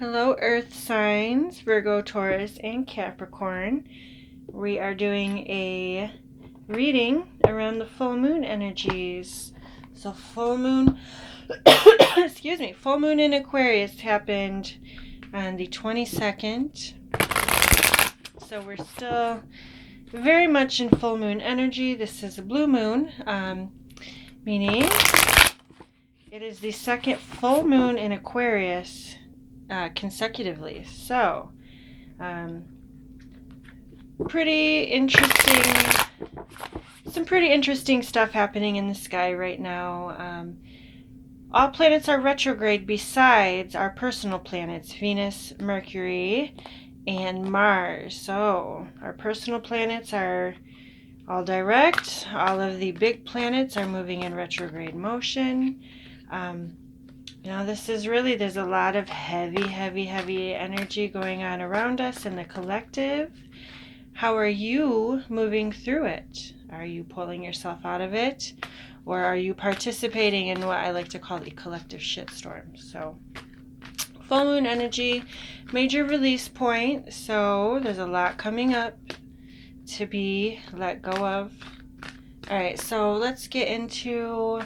Hello, Earth signs, Virgo, Taurus, and Capricorn. We are doing a reading around the full moon energies. So full moon, excuse me, full moon in Aquarius happened on the 22nd. So we're still very much in full moon energy. This is a blue moon, meaning it is the second full moon in Aquarius consecutively. So, pretty interesting, some pretty interesting stuff happening in the sky right now. All planets are retrograde besides our personal planets, Venus, Mercury, and Mars. So, our personal planets are all direct. All of the big planets are moving in retrograde motion. This is really, there's a lot of heavy energy going on around us in the collective. How are you moving through it? Are you pulling yourself out of it? Or are you participating in what I like to call the collective shitstorm? So, full moon energy, major release point. So, there's a lot coming up to be let go of. Alright, so let's get into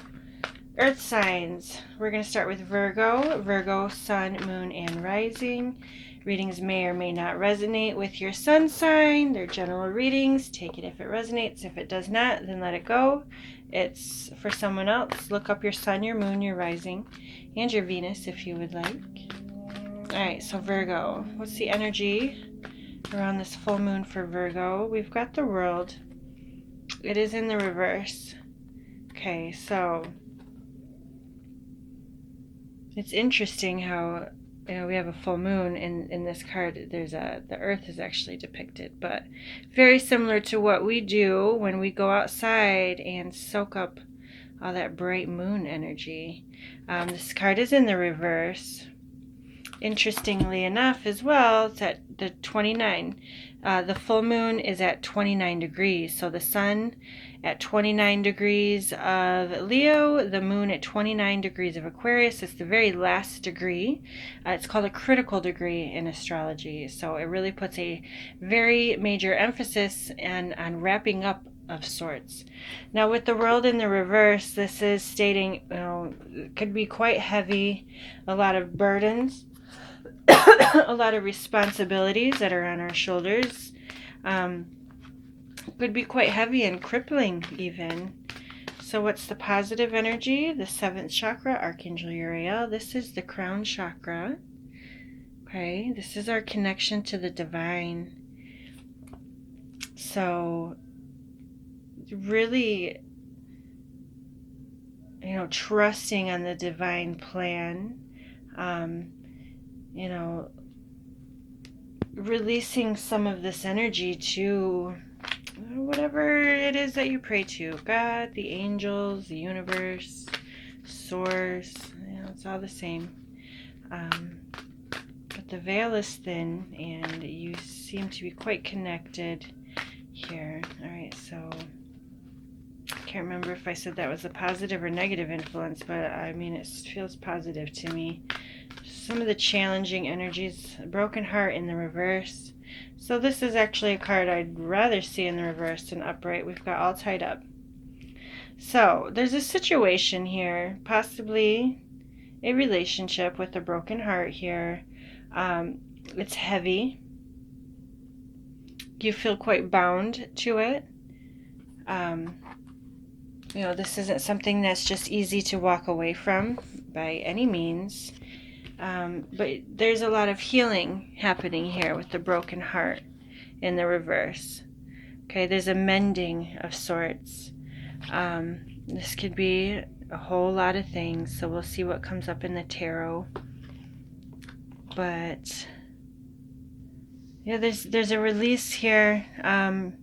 Earth signs. We're going to start with Virgo, Sun, Moon, and Rising. Readings may or may not resonate with your sun sign. They're general readings. Take it if it resonates. If it does not, then let it go. It's for someone else. Look up your sun, your moon, your rising, and your Venus if you would like. Alright, so Virgo. What's the energy around this full moon for Virgo? We've got the World. It is in the reverse. Okay, so it's interesting how we have a full moon in this card. There's the Earth is actually depicted, but very similar to what we do when we go outside and soak up all that bright moon energy. This card is in the reverse. Interestingly enough, as well, it's at the 29. The full moon is at 29 degrees. So the sun at 29 degrees of Leo, the moon at 29 degrees of Aquarius. It's the very last degree. It's called a critical degree in astrology. So it really puts a very major emphasis on wrapping up of sorts. Now with the World in the reverse, this is stating, it could be quite heavy, a lot of burdens, a lot of responsibilities that are on our shoulders. Could be quite heavy and crippling even. So what's the positive energy? The 7th chakra, Archangel Uriel. This is the crown chakra. Okay, this is our connection to the divine. So really, trusting on the divine plan. Releasing some of this energy to whatever it is that you pray to. God, the angels, the universe, source, it's all the same. But the veil is thin and you seem to be quite connected here. Alright, so I can't remember if I said that was a positive or negative influence, but it feels positive to me. Some of the challenging energies, a broken heart in the reverse. So this is actually a card I'd rather see in the reverse than upright. We've got all tied up. So there's a situation here, possibly a relationship with a broken heart here. It's heavy. You feel quite bound to it. This isn't something that's just easy to walk away from by any means. But there's a lot of healing happening here with the broken heart in the reverse. Okay, there's a mending of sorts. This could be a whole lot of things, so we'll see what comes up in the tarot. But yeah, there's a release here. I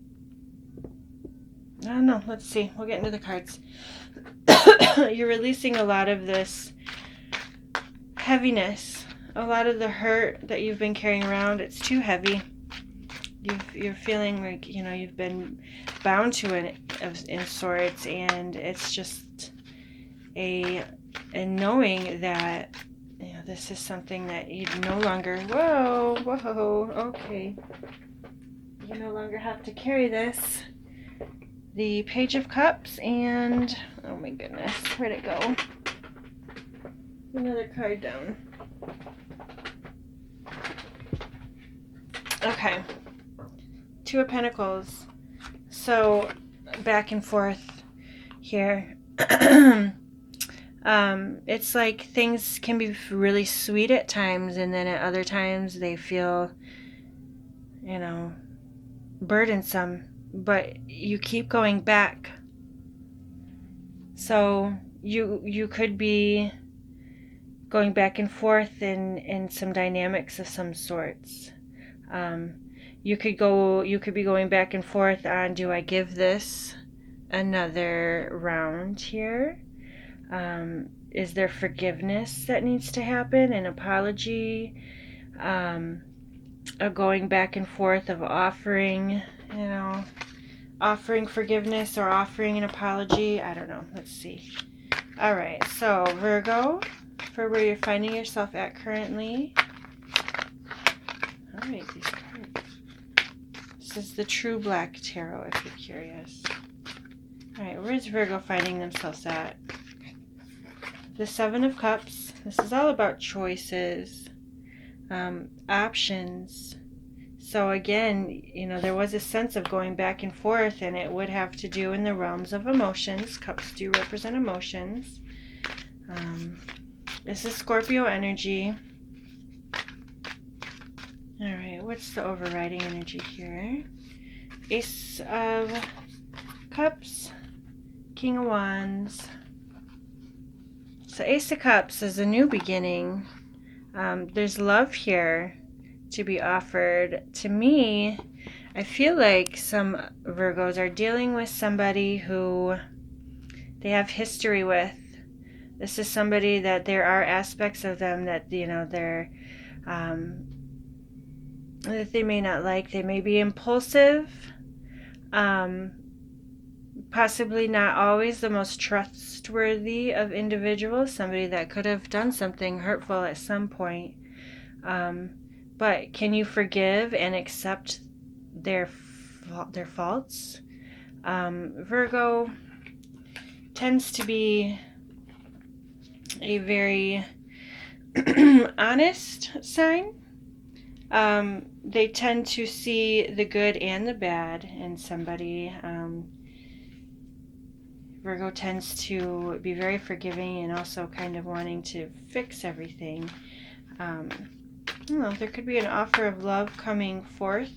don't know, let's see. We'll get into the cards. You're releasing a lot of this heaviness, a lot of the hurt that you've been carrying around. It's too heavy. You're feeling like you've been bound to it in sorts, and it's just a knowing that this is something that you no longer, whoa, okay. You no longer have to carry this. The Page of Cups and, oh my goodness, where'd it go? Another card down. Okay. Two of Pentacles. So, back and forth here. It's like things can be really sweet at times, and then at other times they feel, you know, burdensome, but you keep going back. So you could be going back and forth in some dynamics of some sorts. You could be going back and forth on, do I give this another round here? Is there forgiveness that needs to happen, an apology, a going back and forth of offering, offering forgiveness or offering an apology? I don't know. Let's see. All right, so Virgo, for where you're finding yourself at currently. All right, these cards. This is the True Black Tarot, if you're curious. All right, where's Virgo finding themselves at? The Seven of Cups. This is all about choices, options. So again, there was a sense of going back and forth, and it would have to do in the realms of emotions. Cups do represent emotions. This is Scorpio energy. All right, what's the overriding energy here? Ace of Cups, King of Wands. So Ace of Cups is a new beginning. There's love here to be offered. To me, I feel like some Virgos are dealing with somebody who they have history with. This is somebody that there are aspects of them that, they're that they may not like. They may be impulsive, possibly not always the most trustworthy of individuals, somebody that could have done something hurtful at some point. But can you forgive and accept their faults? Virgo tends to be a very honest sign. They tend to see the good and the bad in somebody. Virgo tends to be very forgiving and also kind of wanting to fix everything. There could be an offer of love coming forth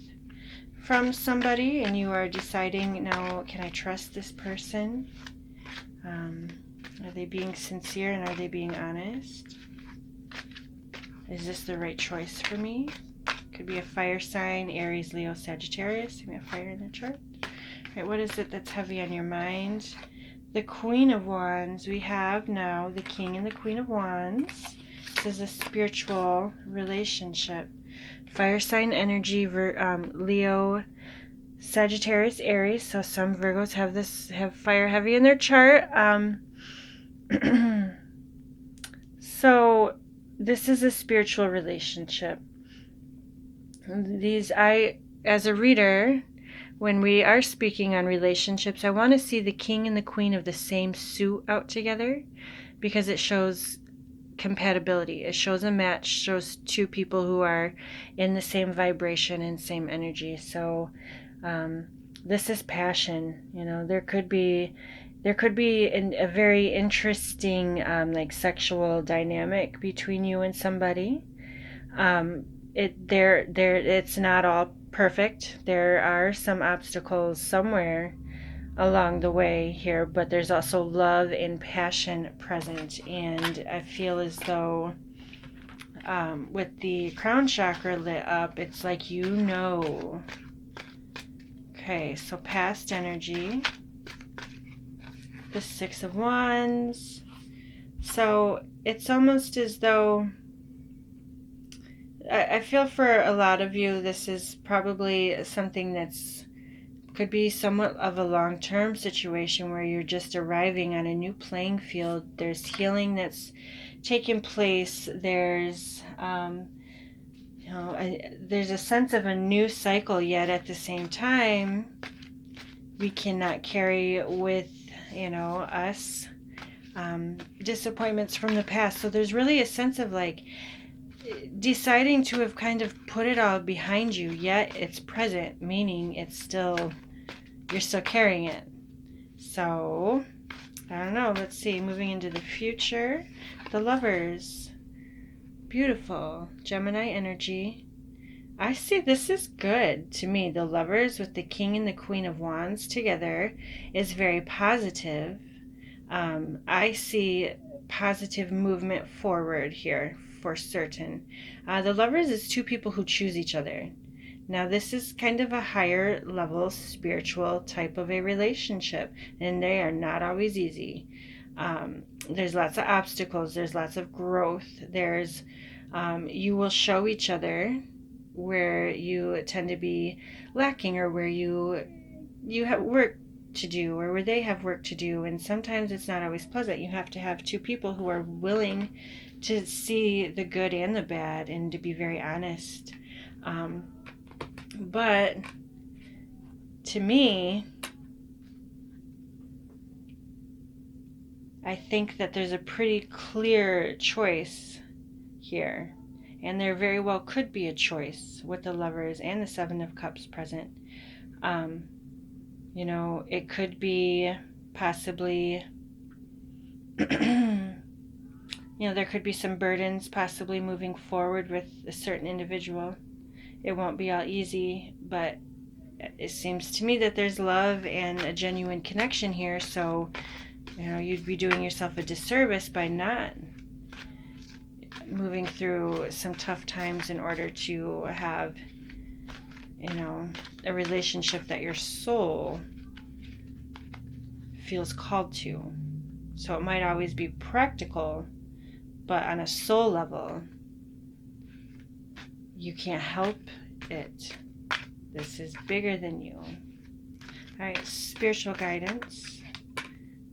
from somebody, and you are deciding, now, can I trust this person? Are they being sincere, and are they being honest? Is this the right choice for me? Could be a fire sign, Aries, Leo, Sagittarius. Give me a fire in the chart. All right, what is it that's heavy on your mind? The Queen of Wands. We have now the King and the Queen of Wands. This is a spiritual relationship. Fire sign energy, Leo, Sagittarius, Aries. So some Virgos have fire heavy in their chart. So this is a spiritual relationship. As a reader, when we are speaking on relationships, I want to see the King and the Queen of the same suit out together, because it shows compatibility. It shows a match, shows two people who are in the same vibration and same energy. So this is passion. There could be a very interesting sexual dynamic between you and somebody. It's not all perfect. There are some obstacles somewhere along the way here, but there's also love and passion present. And I feel as though with the crown chakra lit up, it's like Okay, so past energy. The Six of Wands. So it's almost as though I feel for a lot of you, this is probably something could be somewhat of a long-term situation where you're just arriving on a new playing field. There's healing that's taking place. There's there's a sense of a new cycle, yet at the same time we cannot carry with us disappointments from the past. So there's really a sense of like deciding to have kind of put it all behind you, yet it's present, meaning you're still carrying it. So I don't know, let's see, moving into the future, the Lovers, beautiful Gemini energy. I see this is good to me. The Lovers with the King and the Queen of Wands together is very positive. I see positive movement forward here for certain. The Lovers is two people who choose each other. Now this is kind of a higher level spiritual type of a relationship, and they are not always easy. There's lots of obstacles, there's lots of growth, there's you will show each other where you tend to be lacking, or where you have work to do, or where they have work to do, and sometimes it's not always pleasant. You have to have two people who are willing to see the good and the bad and to be very honest. But to me, I think that there's a pretty clear choice here, and there very well could be a choice with the Lovers and the Seven of Cups present. It could be possibly there could be some burdens possibly moving forward with a certain individual. It won't be all easy, but it seems to me that there's love and a genuine connection here. So you'd be doing yourself a disservice by not moving through some tough times in order to have a relationship that your soul feels called to. So it might always be practical, but on a soul level, you can't help it. This is bigger than you. All right, spiritual guidance.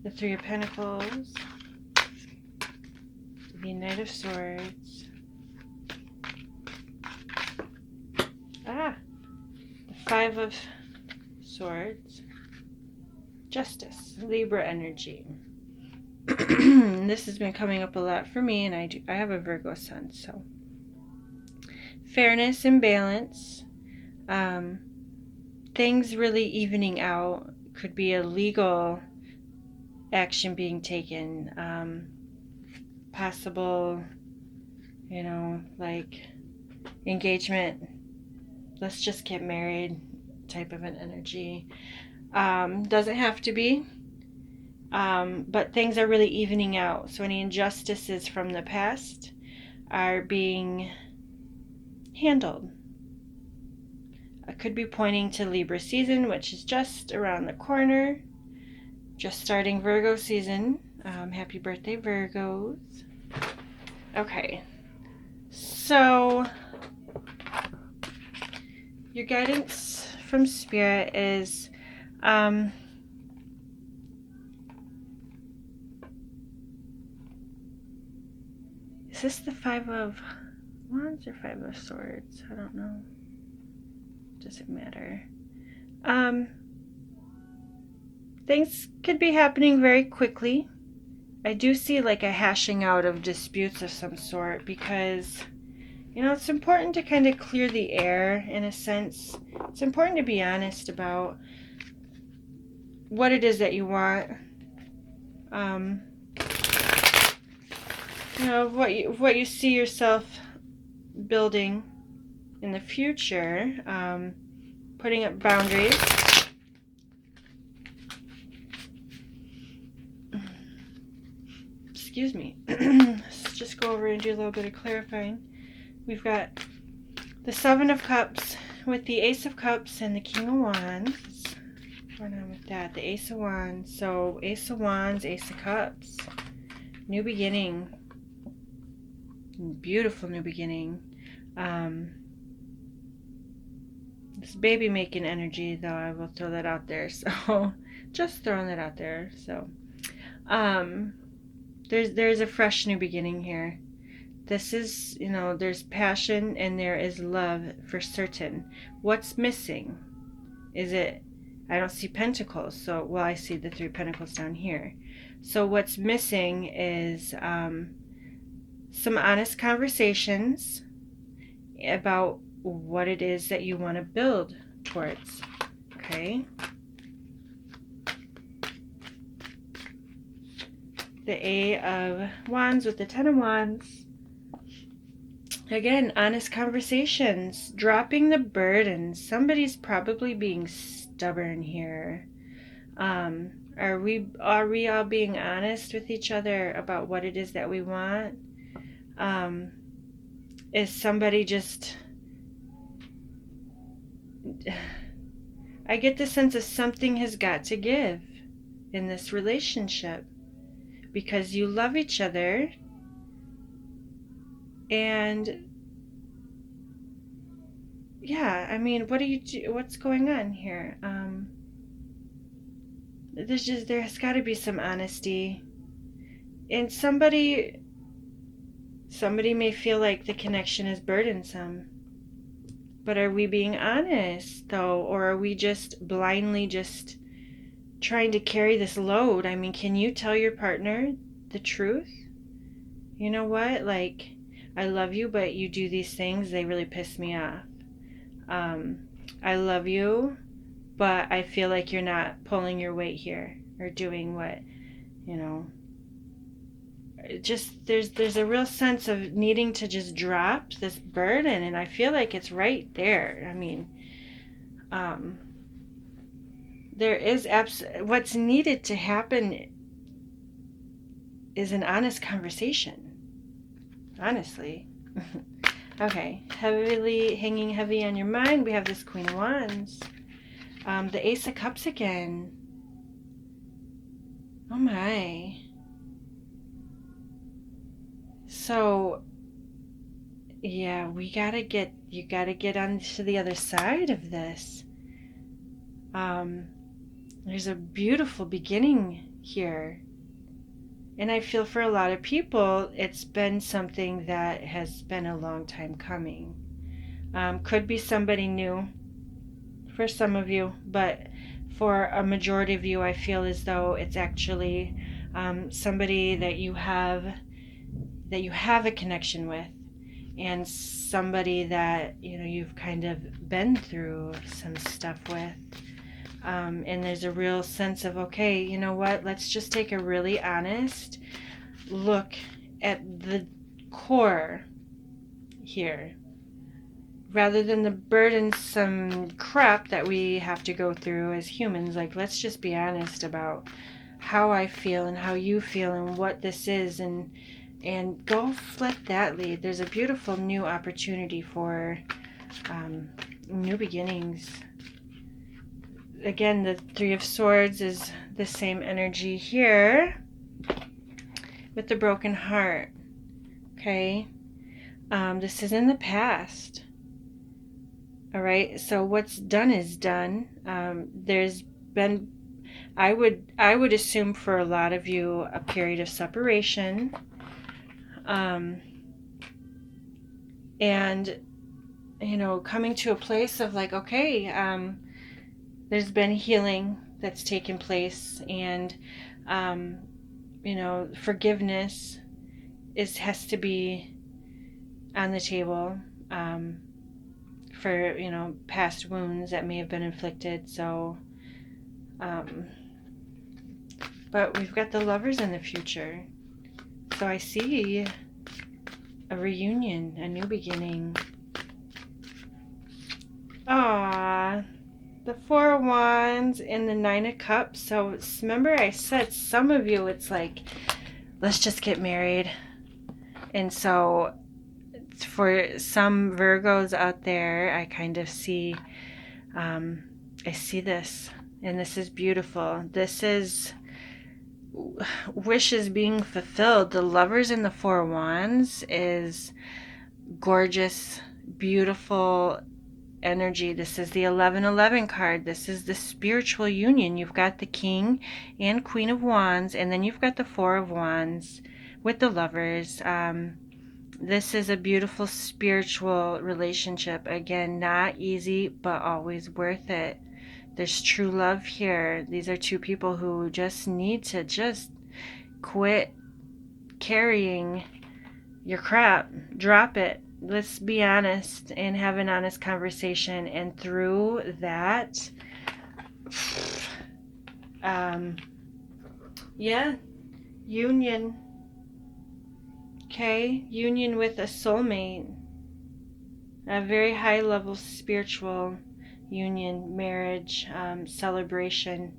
The Three of Pentacles. The Knight of Swords. The Five of Swords. Justice. Libra energy. This has been coming up a lot for me, and I have a Virgo sun, so fairness and balance. Things really evening out. Could be a legal action being taken. Possible, like engagement. Let's just get married type of an energy. Doesn't have to be. But things are really evening out. So any injustices from the past are being handled. I could be pointing to Libra season, which is just around the corner. Just starting Virgo season. Happy birthday, Virgos. Okay. So your guidance from Spirit is this the Five of Wands or Five of Swords? I don't know. Doesn't matter. Things could be happening very quickly. I do see like a hashing out of disputes of some sort, because it's important to kind of clear the air in a sense. It's important to be honest about what it is that you want. What you see yourself building in the future, putting up boundaries. Excuse me. Let's just go over and do a little bit of clarifying. We've got the Seven of Cups with the Ace of Cups and the King of Wands. What's going on with that? The Ace of Wands. So Ace of Wands, Ace of Cups. New beginning. Beautiful new beginning. This baby making energy, though, I will throw that out there. So just throwing that out there. So There's a fresh new beginning here. This is, there's passion and there is love for certain. What's missing? Is it, I don't see pentacles, so, well, I see the 3 pentacles down here. So what's missing is some honest conversations about what it is that you want to build towards. Okay. The A of Wands with the 10 of Wands. Again, honest conversations, dropping the burden. Somebody's probably being stubborn here. Are we all being honest with each other about what it is that we want? Is somebody just... I get the sense of something has got to give in this relationship because you love each other. And yeah, I mean, what's going on here? There's got to be some honesty. And somebody may feel like the connection is burdensome. But are we being honest though, or are we just blindly just trying to carry this load? I mean, can you tell your partner the truth? You know what? Like, I love you, but you do these things, they really piss me off. I love you, but I feel like you're not pulling your weight here or doing what, just there's a real sense of needing to just drop this burden, and I feel like it's right there. I mean, there is what's needed to happen is an honest conversation. Honestly. Okay, hanging heavy on your mind, we have this Queen of Wands. The Ace of Cups again. Oh my. So, yeah, you gotta get onto the other side of this. There's a beautiful beginning here. And I feel for a lot of people, it's been something that has been a long time coming. Could be somebody new for some of you, but for a majority of you, I feel as though it's actually somebody that you have a connection with, and somebody that you've kind of been through some stuff with. And there's a real sense of, okay, you know what, let's just take a really honest look at the core here, rather than the burdensome crap that we have to go through as humans. Like, let's just be honest about how I feel and how you feel and what this is, and go let that lead. There's a beautiful new opportunity for new beginnings. Again, the 3 of Swords is the same energy here with the broken heart. Okay, this is in the past. All right, so what's done is done. There's been, I would assume for a lot of you, a period of separation, and coming to a place of like, okay, there's been healing that's taken place, and forgiveness has to be on the table for past wounds that may have been inflicted. So but we've got the Lovers in the future, so I see a reunion, a new beginning. Ah, the 4 of Wands and the 9 of Cups. So remember I said some of you, it's like, let's just get married. And so for some Virgos out there, I kind of see, I see this, and this is beautiful. This is wishes being fulfilled. The Lovers in the 4 of Wands is gorgeous, beautiful energy. This is the 1111 card. This is the spiritual union. You've got the King and Queen of Wands, and then you've got the 4 of Wands. with the Lovers. This is a beautiful spiritual relationship. Again, not easy, but always worth it. There's true love here. These are two people who just need to just quit carrying your crap. Drop it. Let's be honest and have an honest conversation. And through that, yeah, union. Okay, union with a soulmate. A very high level spiritual union, marriage, celebration.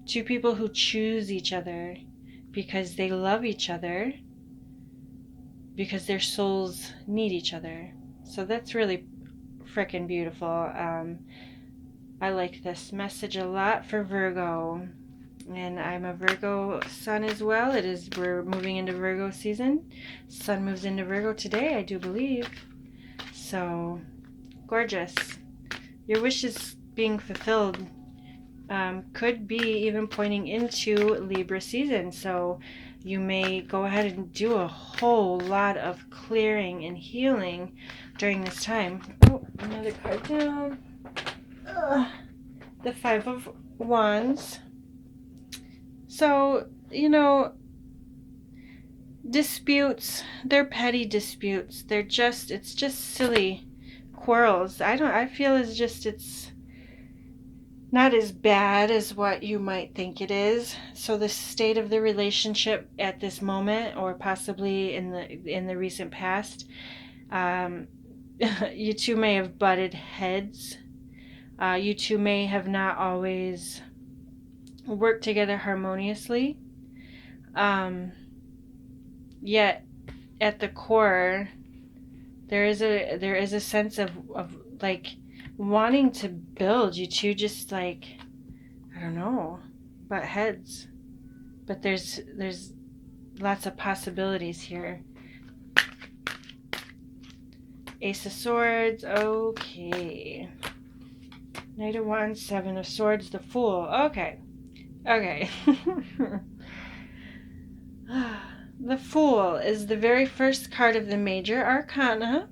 Two people who choose each other because they love each other, because their souls need each other. So that's really freaking beautiful. I like this message a lot for Virgo. And I'm a Virgo sun as well. We're moving into Virgo season. Sun moves into Virgo today, I do believe. So, gorgeous. Your wish is being fulfilled. Could be even pointing into Libra season. So, you may go ahead and do a whole lot of clearing and healing during this time. Oh, another card down. The Five of Wands. So, disputes, they're petty disputes. It's just silly quarrels. I feel it's not as bad as what you might think it is. So the state of the relationship at this moment, or possibly in the recent past, you two may have butted heads. You two may have not always worked together harmoniously. Yet at the core, there is a sense of like wanting to build. You two just like, I don't know, butt heads. But there's lots of possibilities here. Ace of Swords, okay. Knight of Wands, Seven of Swords, the Fool. Okay. The Fool is the very first card of the major arcana.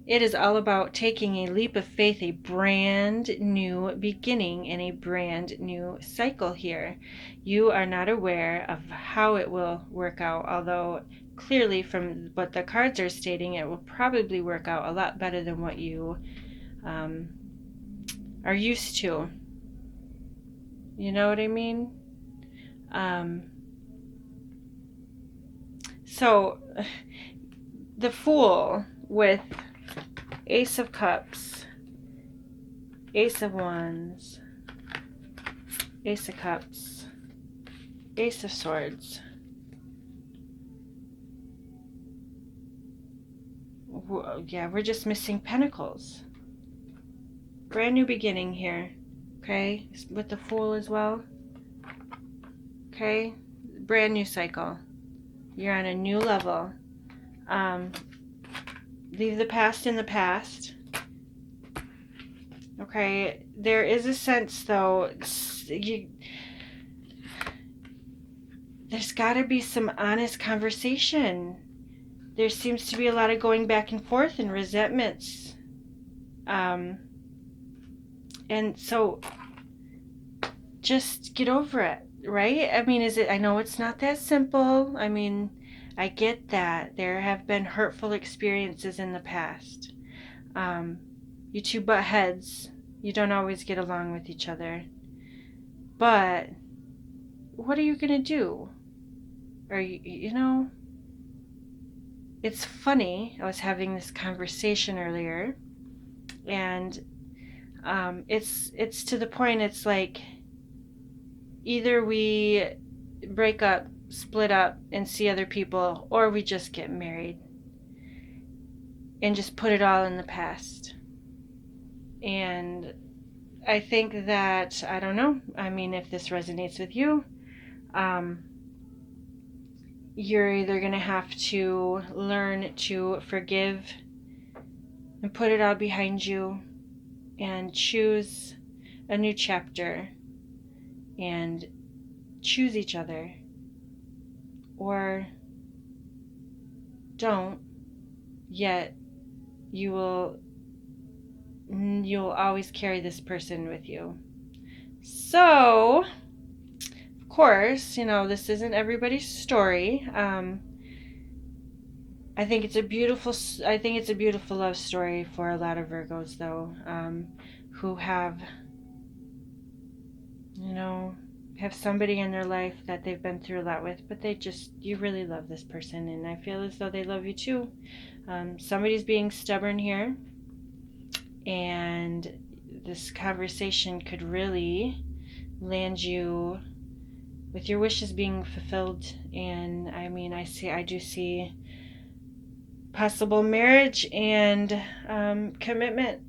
It is all about taking a leap of faith, a brand new beginning, and a brand new cycle here. You are not aware of how it will work out, although clearly from what the cards are stating, it will probably work out a lot better than what you are used to. You know what I mean? So, the Fool with Ace of Cups, Ace of Wands, Ace of Cups, Ace of Swords. Yeah, we're just missing Pentacles. Brand new beginning here, okay? With the Fool as well. Okay? Brand new cycle. You're on a new level. Leave the past in the past. Okay, there is a sense though, there's got to be some honest conversation. There seems to be a lot of going back and forth and resentments. And so just get over it, right? I mean, I know it's not that simple. I mean, I get that. There have been hurtful experiences in the past. You two butt heads. You don't always get along with each other. But what are you going to do? Or, it's funny. I was having this conversation earlier, and it's to the point, it's like either we break up, split up, and see other people, or we just get married and just put it all in the past. And I think that, I don't know, I mean, if this resonates with you, you're either going to have to learn to forgive and put it all behind you and choose a new chapter and choose each other, or don't, yet you'll always carry this person with you. So, of course, this isn't everybody's story. I think it's a beautiful love story for a lot of Virgos, though, who have somebody in their life that they've been through a lot with, but you really love this person, and I feel as though they love you too. Somebody's being stubborn here, and this conversation could really land you with your wishes being fulfilled. And I do see possible marriage and commitment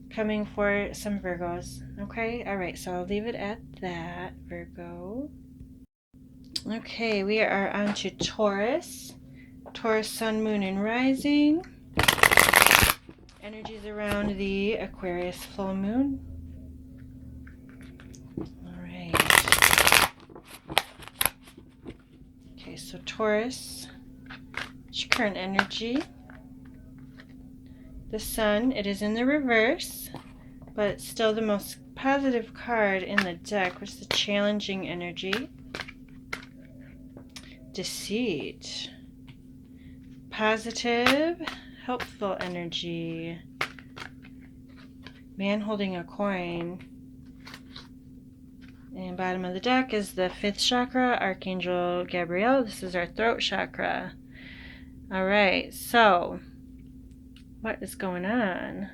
coming for some Virgos. Okay, all right, so I'll leave it at that, Virgo. Okay, we are on to Taurus. Taurus, Sun, Moon, and Rising. Energies around the Aquarius full moon. All right. Okay, so Taurus, it's your current energy. The Sun, it is in the reverse, but it's still the most positive card in the deck, which is the challenging energy. Deceit. Positive, helpful energy. Man holding a coin. And bottom of the deck is the 5th chakra, Archangel Gabriel. This is our throat chakra. All right, so what is going on?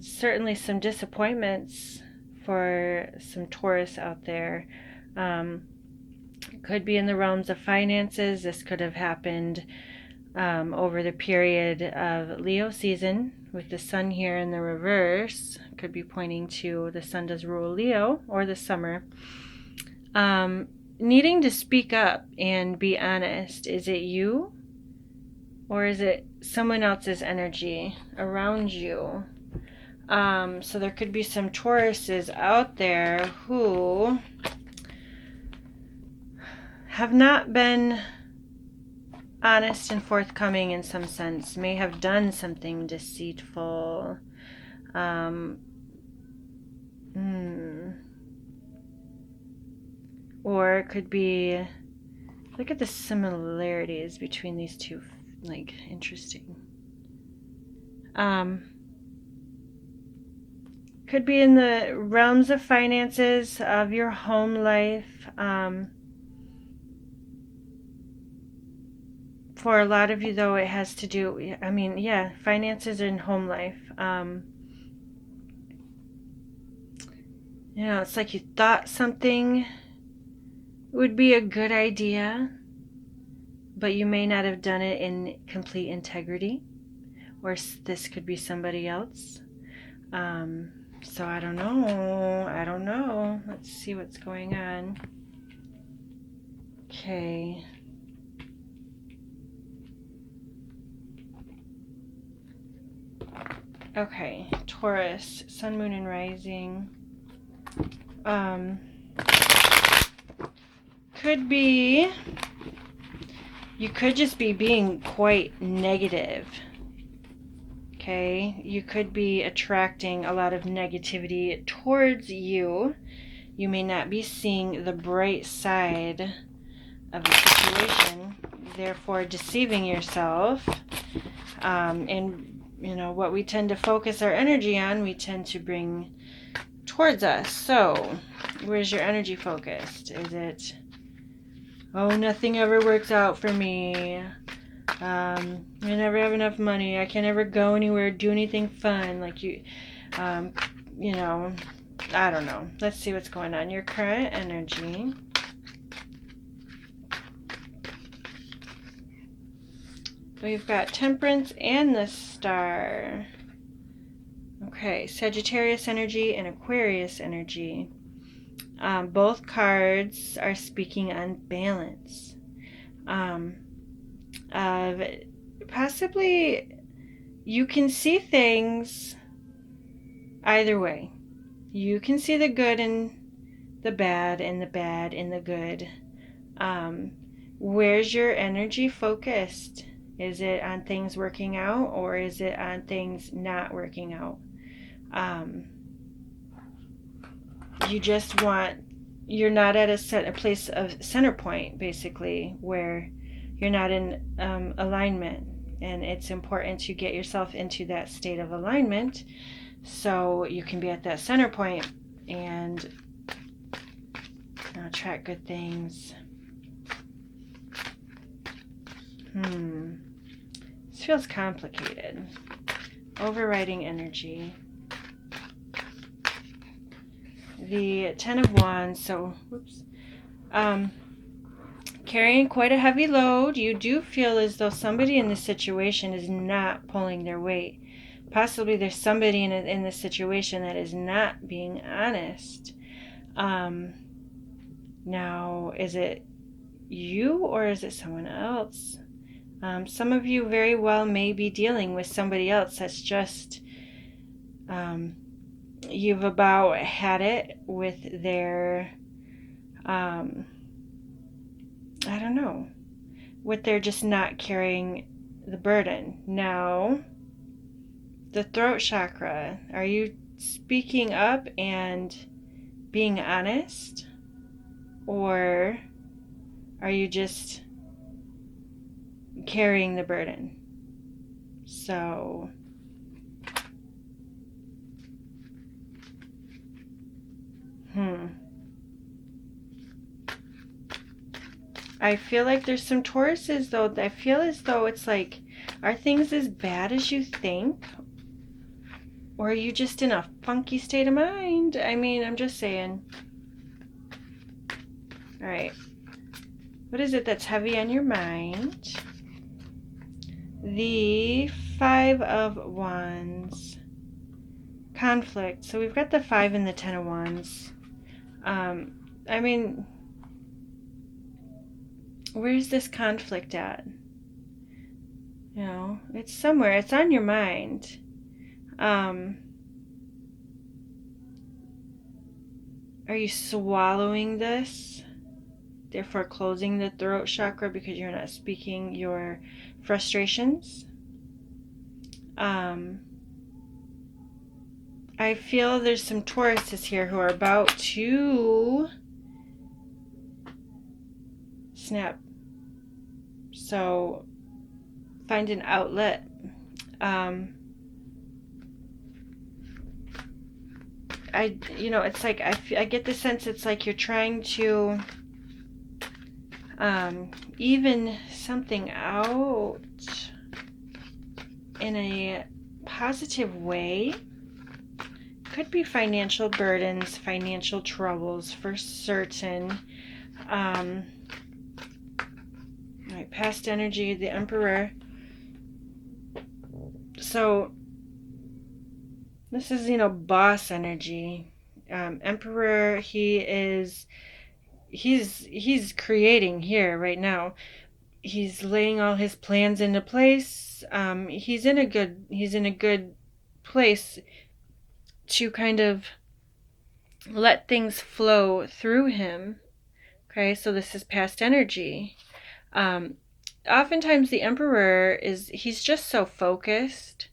Certainly some disappointments for some Taurus out there. Could be in the realms of finances. This could have happened over the period of Leo season, with the Sun here in the reverse. Could be pointing to the Sun does rule Leo, or the summer. Needing to speak up and be honest. Is it you? Or is it someone else's energy around you? So there could be some Tauruses out there who have not been honest and forthcoming in some sense, may have done something deceitful. Or it could be, look at the similarities between these two, interesting. Could be in the realms of finances, of your home life. For a lot of you, though, it has to do, finances and home life. It's like you thought something would be a good idea, but you may not have done it in complete integrity, or this could be somebody else. So I don't know. Let's see what's going on. Okay. Okay, Taurus, Sun, Moon, and Rising. Could be, you could just be being quite negative. Okay, you could be attracting a lot of negativity towards you. You may not be seeing the bright side of the situation, therefore deceiving yourself. And what we tend to focus our energy on, we tend to bring towards us. So, where's your energy focused? Is it, oh, nothing ever works out for me. I never have enough money. I can never go anywhere, do anything fun. I don't know. Let's see what's going on. Your current energy. We've got Temperance and the Star. Okay, Sagittarius energy and Aquarius energy. Both cards are speaking on balance. Possibly you can see things either way. You can see the good in the bad, and the bad in the good. Where's your energy focused? Is it on things working out, or is it on things not working out? You just want, you're not at a place of center point, basically, where you're not in alignment. And it's important to get yourself into that state of alignment so you can be at that center point and attract good things. This feels complicated. Overriding energy. The Ten of Wands, so, carrying quite a heavy load. You do feel as though somebody in this situation is not pulling their weight. Possibly there's somebody in this situation that is not being honest. Now, is it you or is it someone else? Some of you very well may be dealing with somebody else that's just, you've about had it with their, I don't know, with their just not carrying the burden. Now, the throat chakra, are you speaking up and being honest? Or are you just carrying the burden? So, I feel like there's some Tauruses, though. I feel as though it's like, are things as bad as you think? Or are you just in a funky state of mind? I mean, I'm just saying. All right. What is it that's heavy on your mind? The Five of Wands. Conflict. So we've got the 5 and the 10 of Wands. I mean, where's this conflict at? You know, it's somewhere. It's on your mind. Are you swallowing this? Therefore closing the throat chakra because you're not speaking your frustrations? I feel there's some Tauruses here who are about to snap. So find an outlet. It's like I get the sense it's like you're trying to even something out in a positive way. Could be financial burdens, financial troubles for certain. Right, past energy, the Emperor. So this is, boss energy. Emperor, he's creating here right now. He's laying all his plans into place. He's in a good place to kind of let things flow through him. Okay, so this is past energy. Oftentimes the Emperor he's just so focused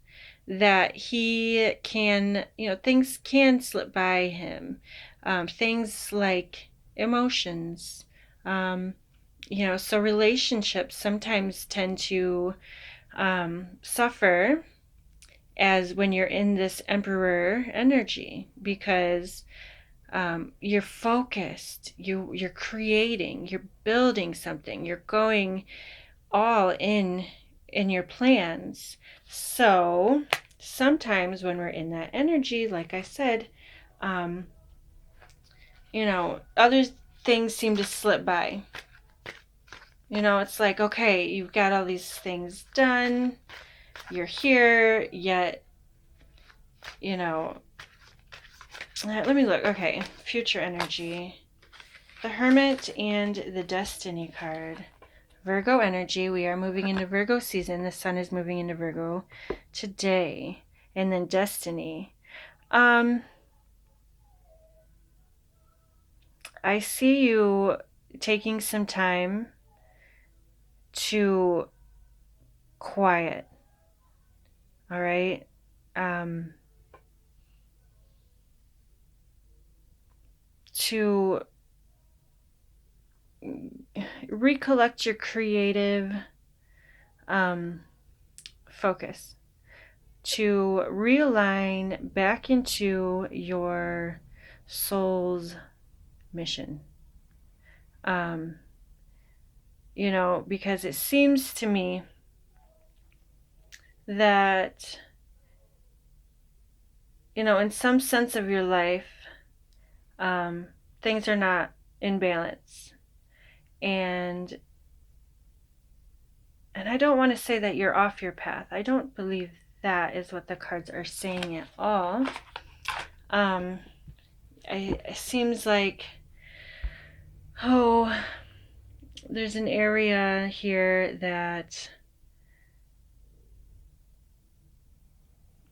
that he can, things can slip by him. Things like emotions. So relationships sometimes tend to suffer as when you're in this Emperor energy, because you're focused, you're creating, you're building something, you're going all in your plans. So sometimes when we're in that energy, like I said, other things seem to slip by. It's like, okay, you've got all these things done, you're here, yet, let me look. Okay, future energy. The Hermit and the Destiny card. Virgo energy. We are moving into Virgo season. The sun is moving into Virgo today. And then Destiny. I see you taking some time to quiet. All right. To recollect your creative focus, to realign back into your soul's mission. Because it seems to me that, in some sense of your life, things are not in balance. And I don't want to say that you're off your path. I don't believe that is what the cards are saying at all. It seems like, there's an area here that,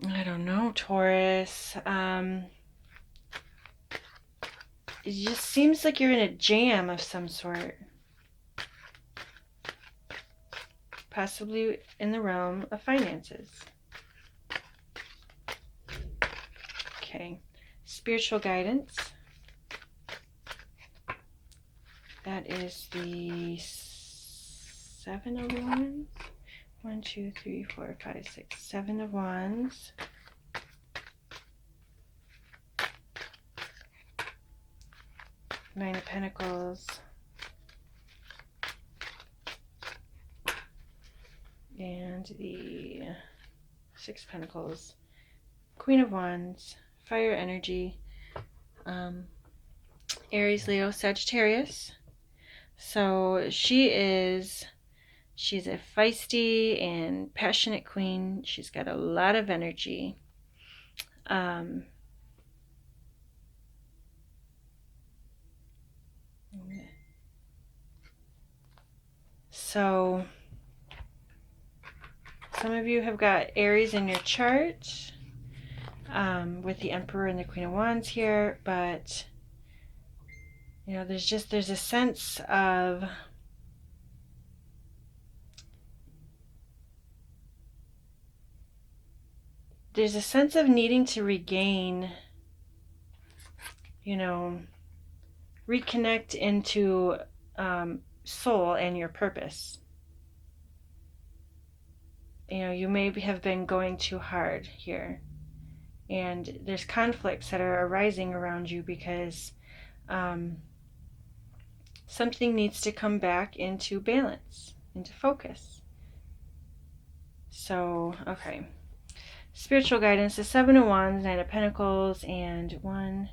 I don't know, Taurus. It just seems like you're in a jam of some sort. Possibly in the realm of finances. Okay. Spiritual guidance. That is the 7 of Wands. 1, 2, 3, 4, 5, 6, 7 of Wands. Nine of Pentacles. And the 6 of Pentacles. Queen of Wands. Fire energy. Aries, Leo, Sagittarius. So she's a feisty and passionate queen. She's got a lot of energy. So some of you have got Aries in your chart, with the Emperor and the Queen of Wands here, but there's a sense of needing to regain, reconnect into soul and your purpose. You may have been going too hard here, and there's conflicts that are arising around you because something needs to come back into balance, into focus. So, okay. Spiritual guidance, the 7 of Wands, 9 of Pentacles, and 1,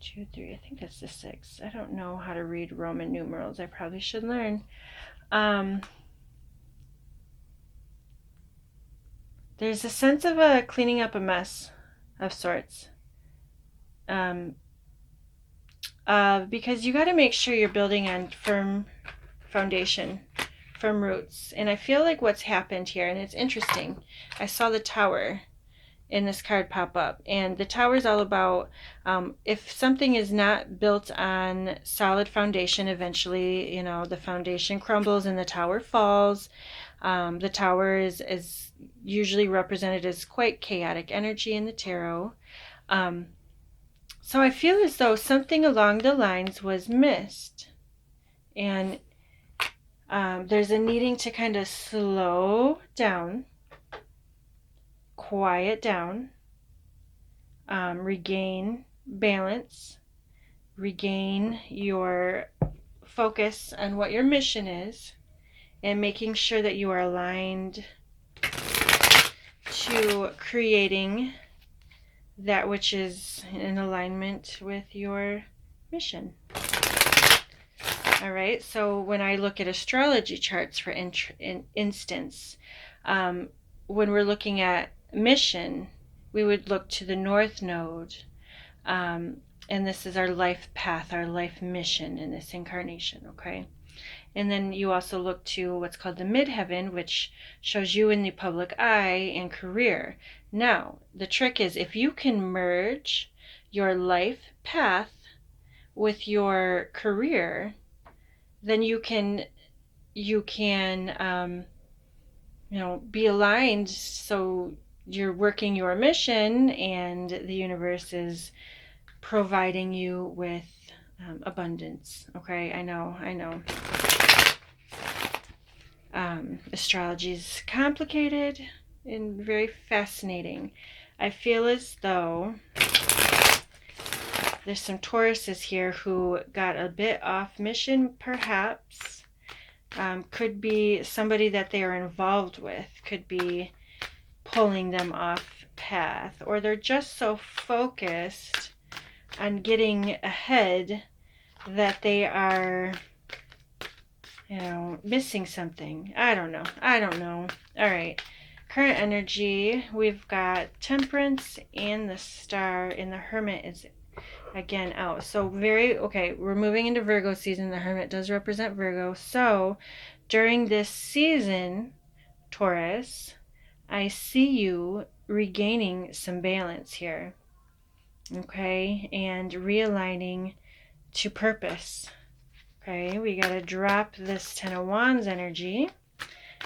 2, 3, I think that's the 6. I don't know how to read Roman numerals. I probably should learn. There's a sense of cleaning up a mess of sorts. Because you got to make sure you're building on firm foundation, firm roots. And I feel like what's happened here, and it's interesting, I saw the Tower in this card pop up, and the Tower is all about if something is not built on solid foundation, eventually the foundation crumbles and the tower falls. The Tower is usually represented as quite chaotic energy in the tarot. So I feel as though something along the lines was missed, and there's a needing to kind of slow down, quiet down, regain balance, regain your focus on what your mission is, and making sure that you are aligned to creating that which is in alignment with your mission. All right, so when I look at astrology charts, for instance, when we're looking at mission, we would look to the North Node, and this is our life path, our life mission in this incarnation, okay? And then you also look to what's called the midheaven, which shows you in the public eye and career. Now, the trick is, if you can merge your life path with your career, then you can you can, be aligned so you're working your mission and the universe is providing you with abundance. Okay, I know. Astrology is complicated and very fascinating. I feel as though there's some Tauruses here who got a bit off mission, perhaps. Could be somebody that they are involved with, could be pulling them off path, or they're just so focused on getting ahead that they are, missing something. I don't know. All right. Current energy, we've got Temperance and the Star, and the Hermit is again out. So we're moving into Virgo season. The Hermit does represent Virgo. So during this season, Taurus, I see you regaining some balance here. Okay, and realigning to purpose. Okay, we got to drop this Ten of Wands energy,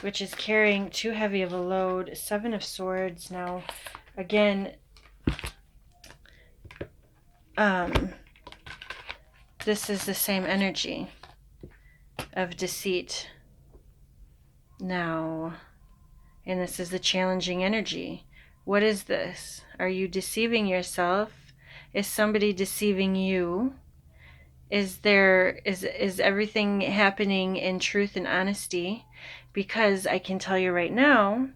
which is carrying too heavy of a load. Seven of Swords. Now, again, this is the same energy of deceit now, and this is the challenging energy. What is this? Are you deceiving yourself? Is somebody deceiving you? Is everything happening in truth and honesty? Because I can tell you right now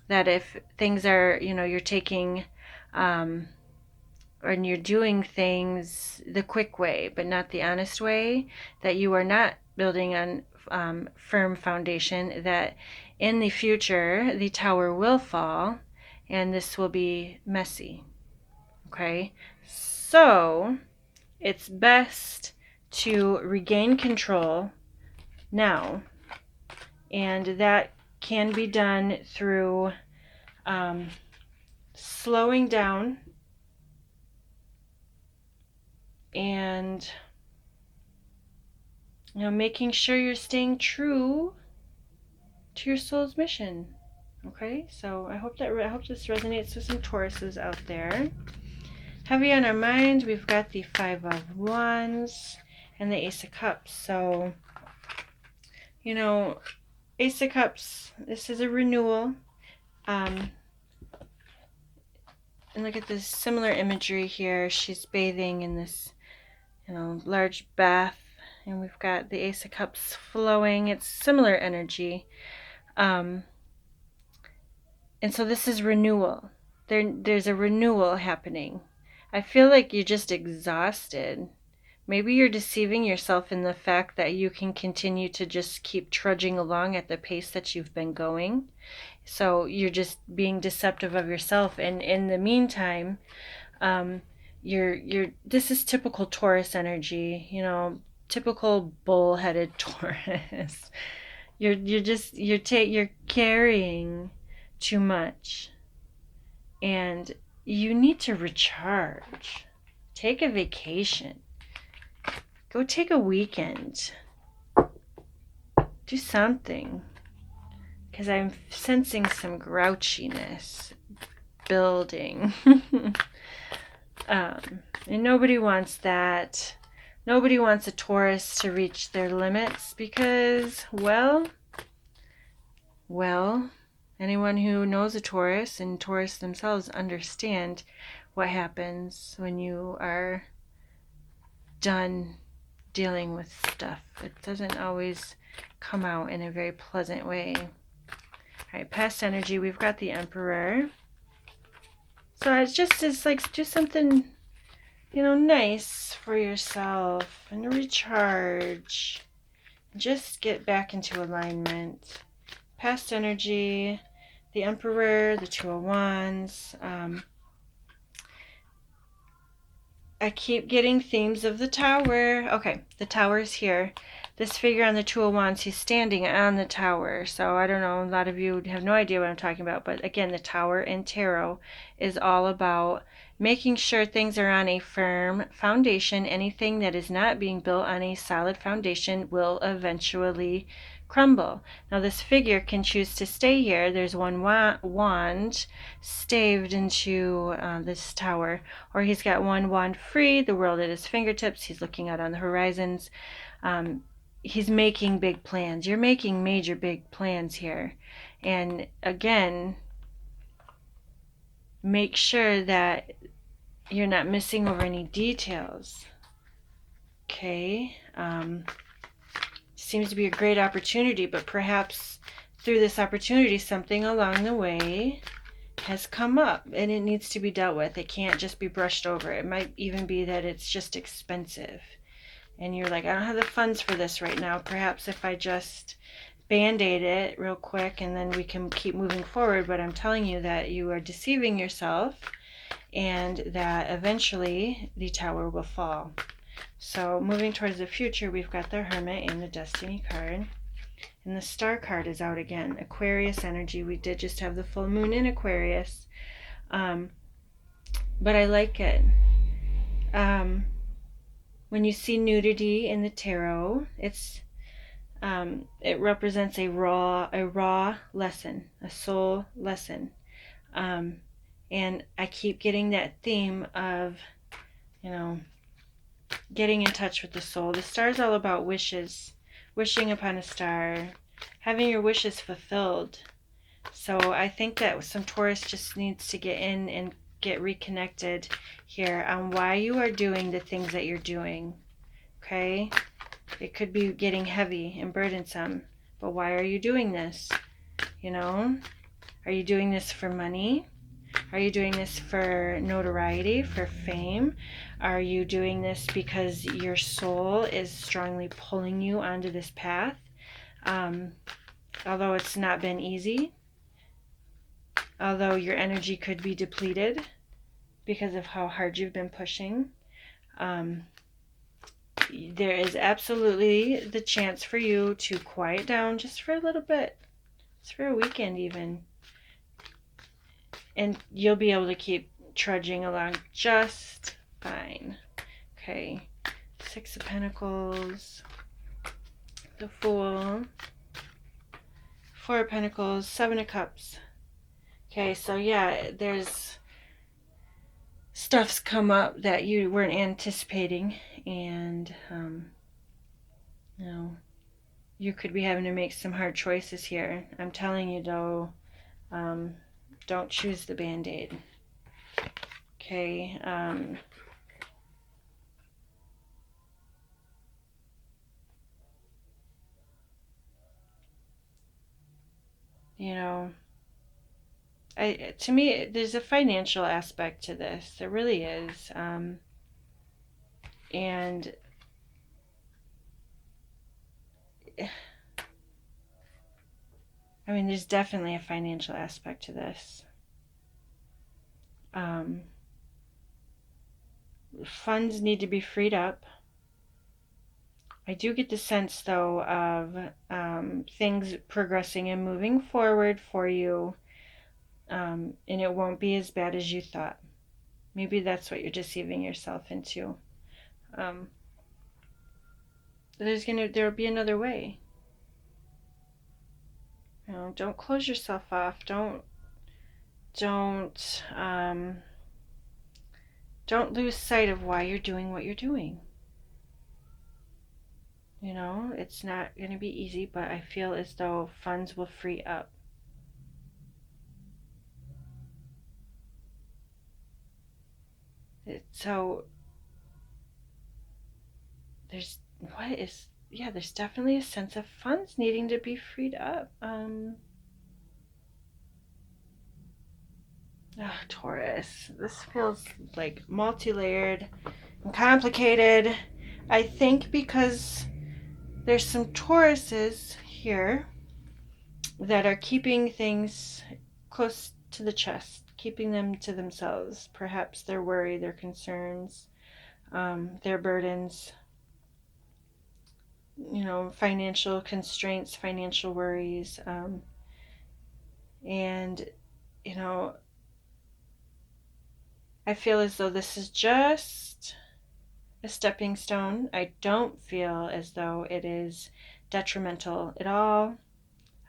that if things are, you're taking and you're doing things the quick way but not the honest way, that you are not building on firm foundation, that in the future the tower will fall and this will be messy. Okay, so it's best to regain control now, and that can be done through slowing down and making sure you're staying true to your soul's mission. Okay, so I hope this resonates with some Tauruses out there. Heavy on our mind, we've got the Five of Wands and the Ace of Cups. So, Ace of Cups, this is a renewal. And look at this similar imagery here. She's bathing in this, large bath. And we've got the Ace of Cups flowing. It's similar energy. And so this is renewal. There's a renewal happening. I feel like you're just exhausted. Maybe you're deceiving yourself in the fact that you can continue to just keep trudging along at the pace that you've been going. So you're just being deceptive of yourself. And in the meantime, this is typical Taurus energy, typical bull-headed Taurus. You're carrying too much, and you need to recharge. Take a vacation. Go take a weekend. Do something, because I'm sensing some grouchiness building. And nobody wants that. Nobody wants a Taurus to reach their limits because, well, anyone who knows a Taurus and Taurus themselves understand what happens when you are done dealing with stuff. It doesn't always come out in a very pleasant way. All right, past energy, we've got the Emperor. So it's like do something, nice for yourself and recharge. Just get back into alignment. Past energy, the Emperor, the Two of Wands. I keep getting themes of the Tower. Okay, the Tower is here. This figure on the Two of Wands, he's standing on the Tower. So I don't know, a lot of you have no idea what I'm talking about. But again, the Tower in Tarot is all about making sure things are on a firm foundation. Anything that is not being built on a solid foundation will eventually crumble. Now this figure can choose to stay here. There's one wand staved into this tower, or he's got one wand free, the world at his fingertips. He's looking out on the horizons. He's making big plans. You're making major big plans here. And again, make sure that you're not missing over any details. Okay. Seems to be a great opportunity, but perhaps through this opportunity, something along the way has come up and it needs to be dealt with. It can't just be brushed over. It might even be that it's just expensive. And you're like, I don't have the funds for this right now. Perhaps if I just band-aid it real quick and then we can keep moving forward. But I'm telling you that you are deceiving yourself and that eventually the tower will fall. So moving towards the future, we've got the Hermit and the Destiny card. And the Star card is out again. Aquarius energy. We did just have the full moon in Aquarius. But I like it. When you see nudity in the tarot, it represents a raw lesson, a soul lesson. And I keep getting that theme of, getting in touch with the soul. The star is all about wishes, wishing upon a star, having your wishes fulfilled. So I think that some Taurus just needs to get in and get reconnected here on why you are doing the things that you're doing. Okay? It could be getting heavy and burdensome, but why are you doing this? Are you doing this for money? Are you doing this for notoriety, for fame? Are you doing this because your soul is strongly pulling you onto this path? Although it's not been easy, although your energy could be depleted because of how hard you've been pushing, there is absolutely the chance for you to quiet down just for a little bit, just for a weekend even. And you'll be able to keep trudging along just fine. Okay. 6 of Pentacles. The Fool. 4 of Pentacles. 7 of Cups. Okay, so yeah, there's stuff's come up that you weren't anticipating. And, you could be having to make some hard choices here. I'm telling you, though, don't choose the Band-Aid. Okay. To me, there's a financial aspect to this. There really is. And there's definitely a financial aspect to this. Funds need to be freed up. I do get the sense, though, of things progressing and moving forward for you, and it won't be as bad as you thought. Maybe that's what you're deceiving yourself into. There'll be another way. Don't close yourself off. Don't lose sight of why you're doing what you're doing. It's not going to be easy, but I feel as though funds will free up. So there's definitely a sense of funds needing to be freed up. Taurus, this feels like multi-layered and complicated. I think because there's some Tauruses here that are keeping things close to the chest, keeping them to themselves. Perhaps their worry, their concerns, their burdens, financial constraints, financial worries. And, I feel as though this is just a stepping stone. I don't feel as though it is detrimental at all.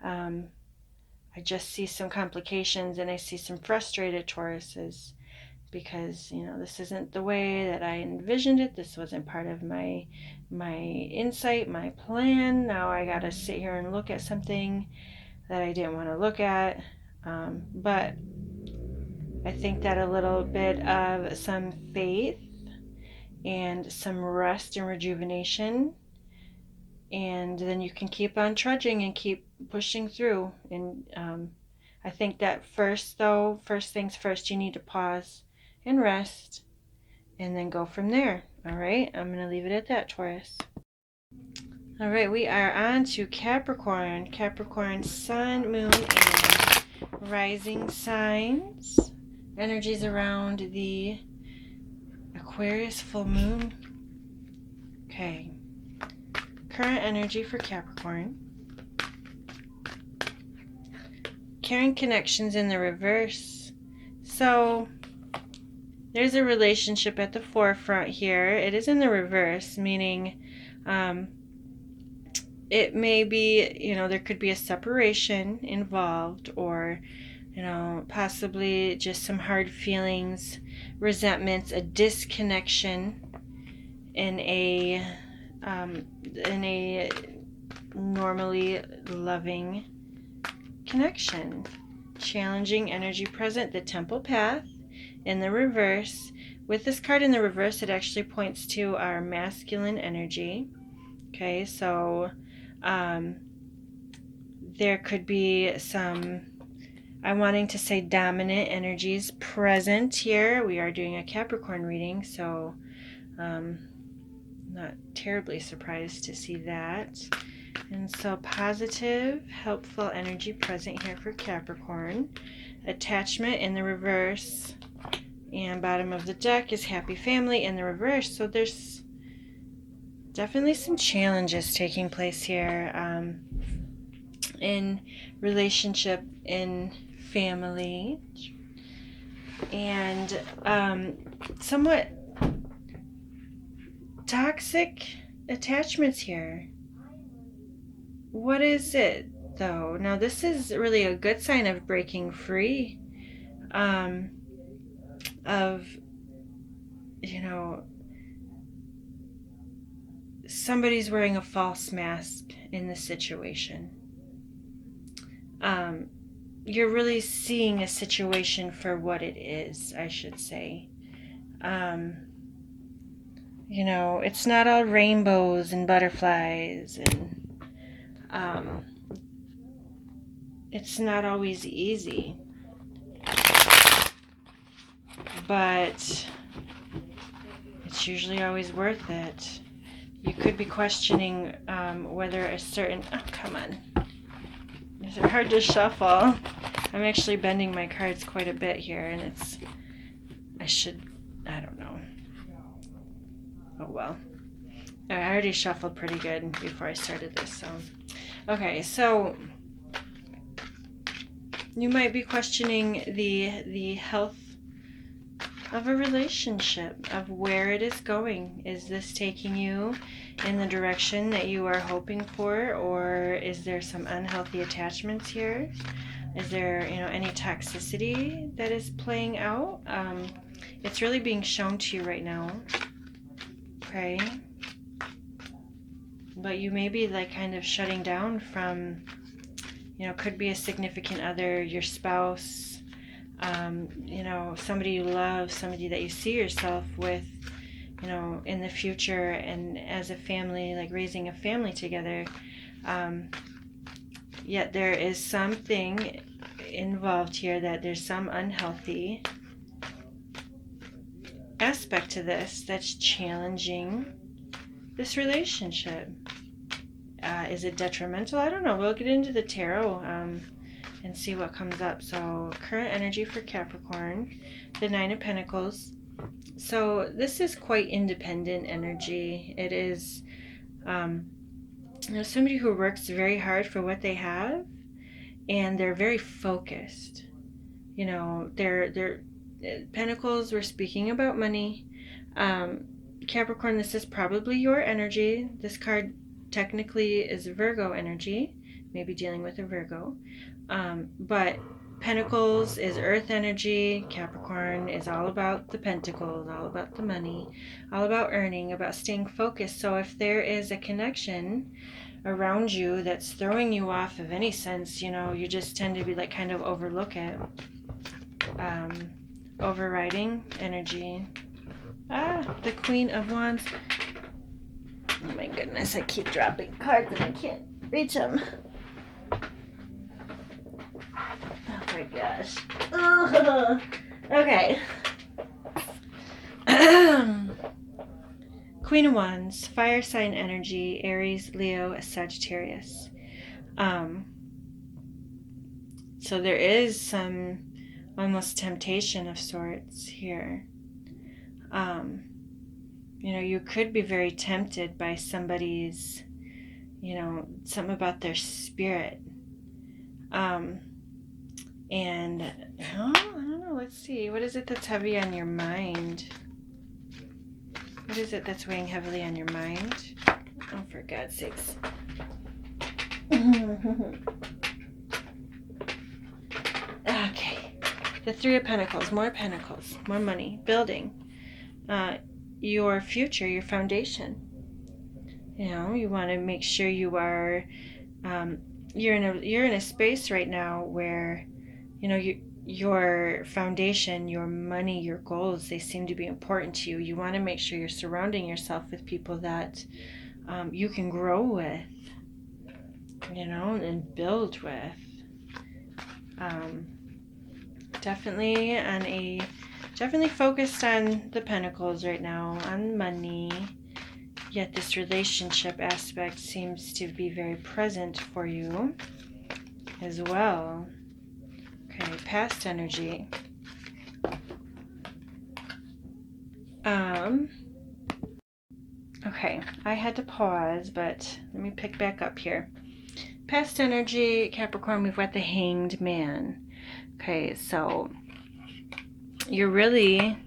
I just see some complications, and I see some frustrated Tauruses because, this isn't the way that I envisioned it. This wasn't part of my insight, my plan. Now I gotta sit here and look at something that I didn't want to look at. But I think that a little bit of some faith and some rest and rejuvenation, and then you can keep on trudging and keep pushing through. And I think that first things first, you need to pause and rest and then go from there. All right, I'm going to leave it at that, Taurus. All right, we are on to Capricorn. Capricorn sun, moon, and rising signs. Energies around the Aquarius full moon. Okay. Current energy for Capricorn. Caring connections in the reverse. So there's a relationship at the forefront here. It is in the reverse, meaning it may be, there could be a separation involved, or, possibly just some hard feelings, resentments, a disconnection in a normally loving connection. Challenging energy present, the temple path in the reverse. With this card in the reverse, it actually points to our masculine energy. Okay, so there could be some, I'm wanting to say, dominant energies present here. We are doing a Capricorn reading, so not terribly surprised to see that. And so positive, helpful energy present here for Capricorn. Attachment in the reverse. And bottom of the deck is happy family in the reverse. So there's definitely some challenges taking place here in relationship, in family, and somewhat toxic attachments here. What is it, though? Now, this is really a good sign of breaking free of, somebody's wearing a false mask in this situation. You're really seeing a situation for what it is, I should say. It's not all rainbows and butterflies, and it's not always easy, but it's usually always worth it. You could be questioning whether a certain, oh, come on, is it hard to shuffle? I'm actually bending my cards quite a bit here, and I don't know. Oh well. I already shuffled pretty good before I started this, so. Okay, so you might be questioning the health of a relationship, of where it is going. Is this taking you in the direction that you are hoping for, or is there some unhealthy attachments here? Is there, any toxicity that is playing out? It's really being shown to you right now. Okay. But you may be kind of shutting down from, could be a significant other, your spouse, somebody you love, somebody that you see yourself with, in the future, and as a family, raising a family together. Yet there is something involved here, that there's some unhealthy aspect to this that's challenging this relationship. Is it detrimental? I don't know. We'll get into the tarot and see what comes up. So current energy for Capricorn, the Nine of Pentacles. So this is quite independent energy. It is somebody who works very hard for what they have, and they're very focused. They're Pentacles, we're speaking about money. Capricorn, this is probably your energy. This card technically is Virgo energy, maybe dealing with a Virgo. But Pentacles is earth energy. Capricorn is all about the pentacles, all about the money, all about earning, about staying focused. So if there is a connection around you that's throwing you off of any sense, you just tend to be like kind of overlook it. Overriding energy. The Queen of Wands. Oh my goodness, I keep dropping cards and I can't reach them. Oh my gosh. Ugh. Okay. Queen of Wands, fire sign energy, Aries, Leo, Sagittarius. So there is some almost temptation of sorts here. You could be very tempted by somebody's, something about their spirit. And I don't know, let's see. What is it that's heavy on your mind? What is it that's weighing heavily on your mind? Oh, for God's sakes. Okay. The Three of Pentacles, more money, building. Your future, your foundation. You want to make sure you are, you're in a space right now where, your foundation, your money, your goals, they seem to be important to you. You want to make sure you're surrounding yourself with people that you can grow with, and build with. Definitely focused on the Pentacles right now, on money. Yet this relationship aspect seems to be very present for you as well. Okay, past energy. Okay, I had to pause, but let me pick back up here. Past energy, Capricorn, we've got the Hanged Man. Okay, so you're really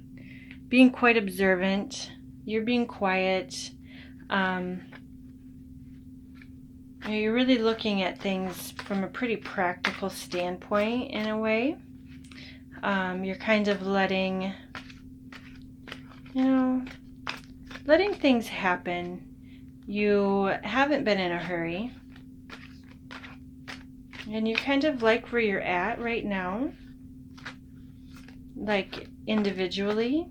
being quite observant. You're being quiet. You're really looking at things from a pretty practical standpoint in a way. You're kind of letting things happen. You haven't been in a hurry. And you kind of like where you're at right now, like individually.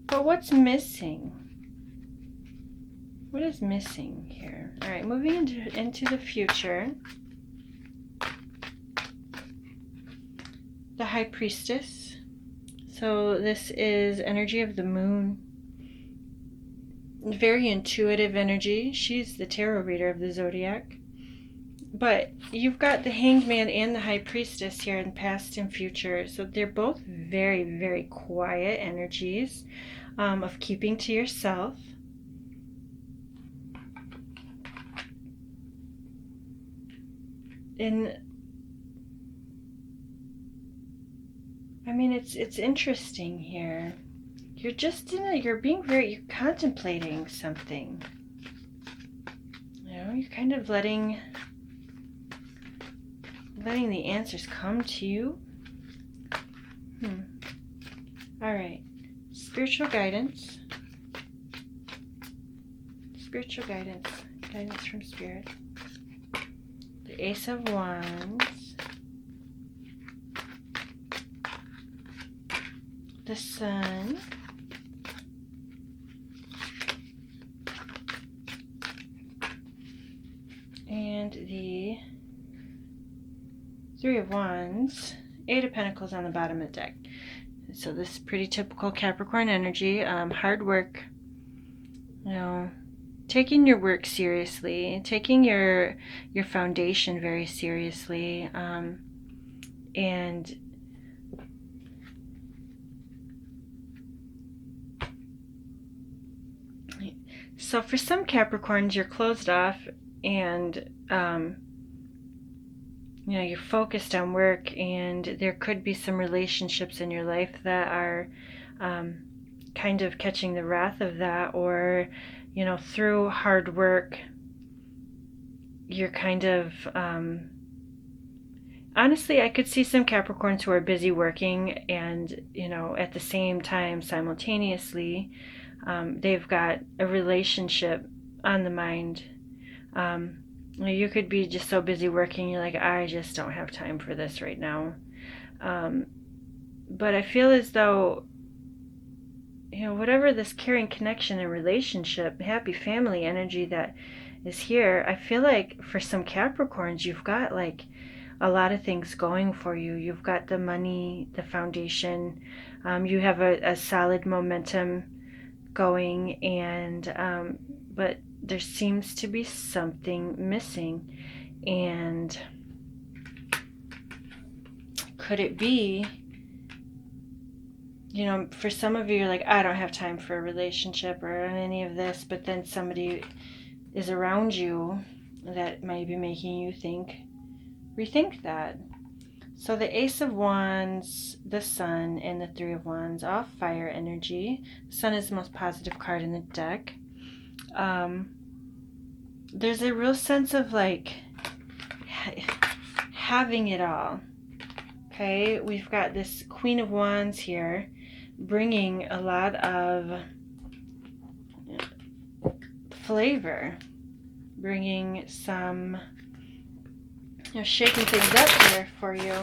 But what's missing? What is missing here? All right, moving into the future. The High Priestess. So this is energy of the moon. Very intuitive energy. She's the tarot reader of the zodiac. But you've got the Hanged Man and the High Priestess here in past and future. So they're both very, very quiet energies of keeping to yourself. And I mean, it's interesting here. You're just you're contemplating something. You're kind of letting the answers come to you. All right. Spiritual guidance. Guidance from Spirit. The Ace of Wands. The Sun. And the Three of Wands, Eight of Pentacles on the bottom of the deck. So this is pretty typical Capricorn energy. Hard work, taking your work seriously, taking your foundation very seriously, and so for some Capricorns, you're closed off and you're focused on work, and there could be some relationships in your life that are kind of catching the wrath of that, or through hard work you're kind of, honestly, I could see some Capricorns who are busy working and, at the same time, simultaneously, they've got a relationship on the mind. You could be just so busy working, you're like, I just don't have time for this right now. But I feel as though, whatever this caring connection and relationship, happy family energy that is here, I feel like for some Capricorns, you've got like a lot of things going for you. You've got the money, the foundation, you have a solid momentum going, and but there seems to be something missing. And could it be, for some of you, you're like, I don't have time for a relationship or any of this, but then somebody is around you that might be making you rethink that. So the Ace of Wands, the Sun, and the Three of Wands, all fire energy. The Sun is the most positive card in the deck. There's a real sense of like having it all. Okay, we've got this Queen of Wands here, bringing a lot of flavor, bringing some, shaking things up here for you.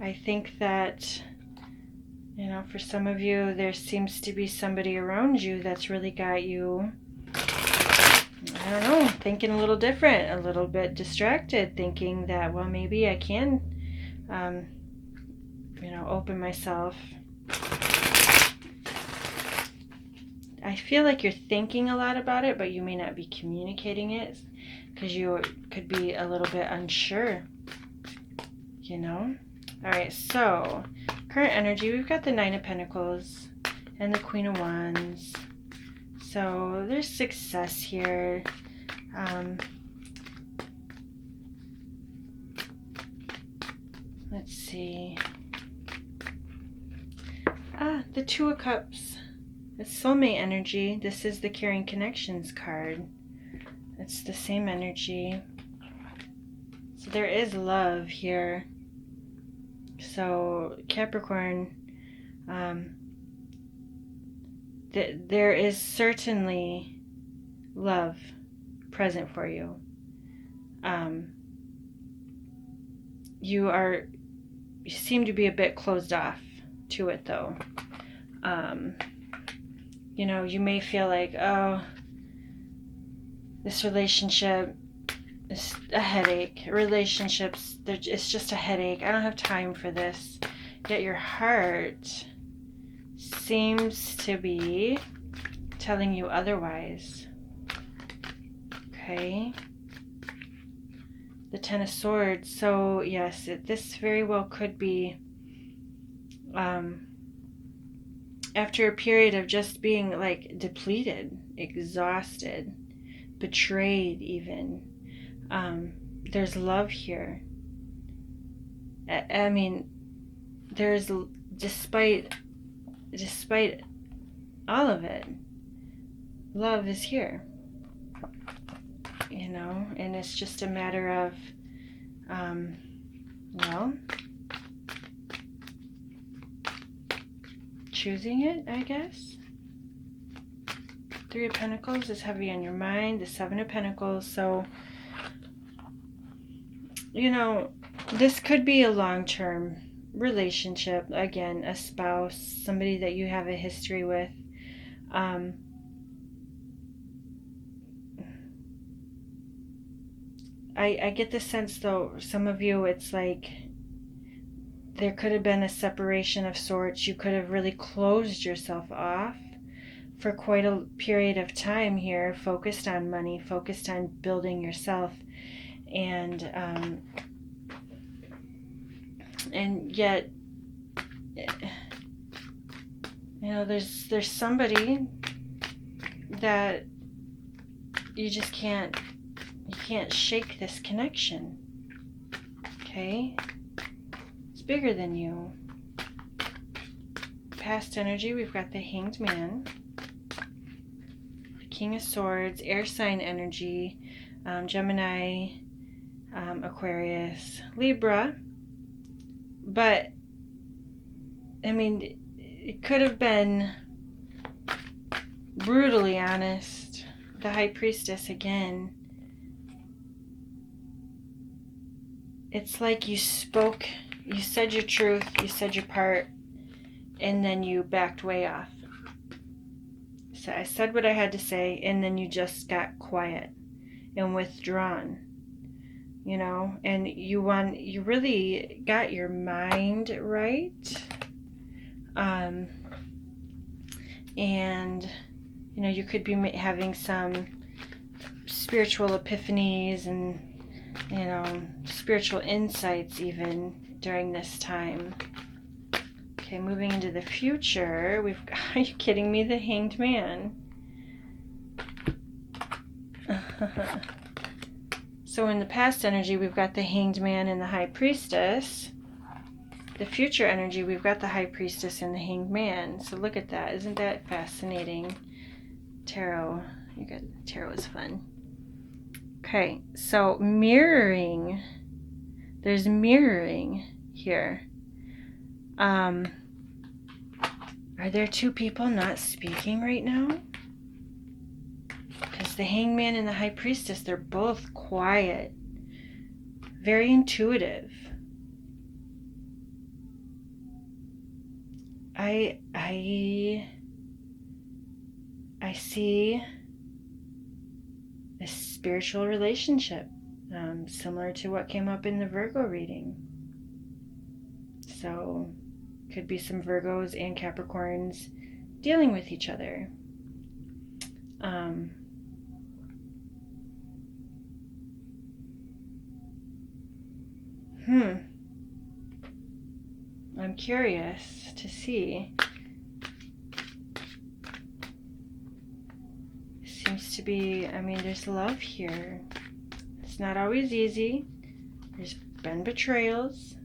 I think that, for some of you, there seems to be somebody around you that's really got you, I don't know, thinking a little different, a little bit distracted, thinking that, well, maybe I can, open myself. I feel like you're thinking a lot about it, but you may not be communicating it because you could be a little bit unsure, All right, so current energy, we've got the Nine of Pentacles and the Queen of Wands. So there's success here. Let's see. The Two of Cups. It's soulmate energy. This is the Caring Connections card. It's the same energy. So there is love here. So Capricorn, there is certainly love present for you. You seem to be a bit closed off to it, though. You may feel like, oh, this relationship is a headache. Relationships, it's just a headache. I don't have time for this. Yet your heart seems to be telling you otherwise. Okay. The Ten of Swords. So yes, this very well could be after a period of just being like depleted, exhausted, betrayed even. There's love here. I mean, there's, despite all of it, love is here. And it's just a matter of, choosing it, I guess. Three of Pentacles is heavy on your mind. The Seven of Pentacles. So, this could be a long-term relationship. Again, a spouse, somebody that you have a history with. I get the sense, though, some of you, it's like there could have been a separation of sorts. You could have really closed yourself off for quite a period of time here, focused on money, focused on building yourself, and yet, there's somebody that you just can't shake this connection. Okay? It's bigger than you. Past energy, we've got the Hanged Man, the King of Swords, air sign energy. Gemini, Aquarius, Libra. But, I mean, it could have been brutally honest. The High Priestess again. It's like you spoke, you said your truth, you said your part, and then you backed way off. So I said what I had to say, and then you just got quiet and withdrawn. You know, and you really got your mind right. And, you know, you could be having some spiritual epiphanies and, you know, spiritual insights even during this time. Okay, moving into the future, we've got, are you kidding me? The Hanged Man. So in the past energy, we've got the Hanged Man and the High Priestess. The future energy, we've got the High Priestess and the Hanged Man. So look at that. Isn't that fascinating? Tarot. Tarot is fun. Okay, so mirroring. There's mirroring here. Are there two people not speaking right now? Because the Hanged Man and the High Priestess, they're both quiet, very intuitive. I see a spiritual relationship, similar to what came up in the Virgo reading. So, could be some Virgos and Capricorns dealing with each other. I'm curious to see. Seems to be, I mean, there's love here. It's not always easy. There's been betrayals.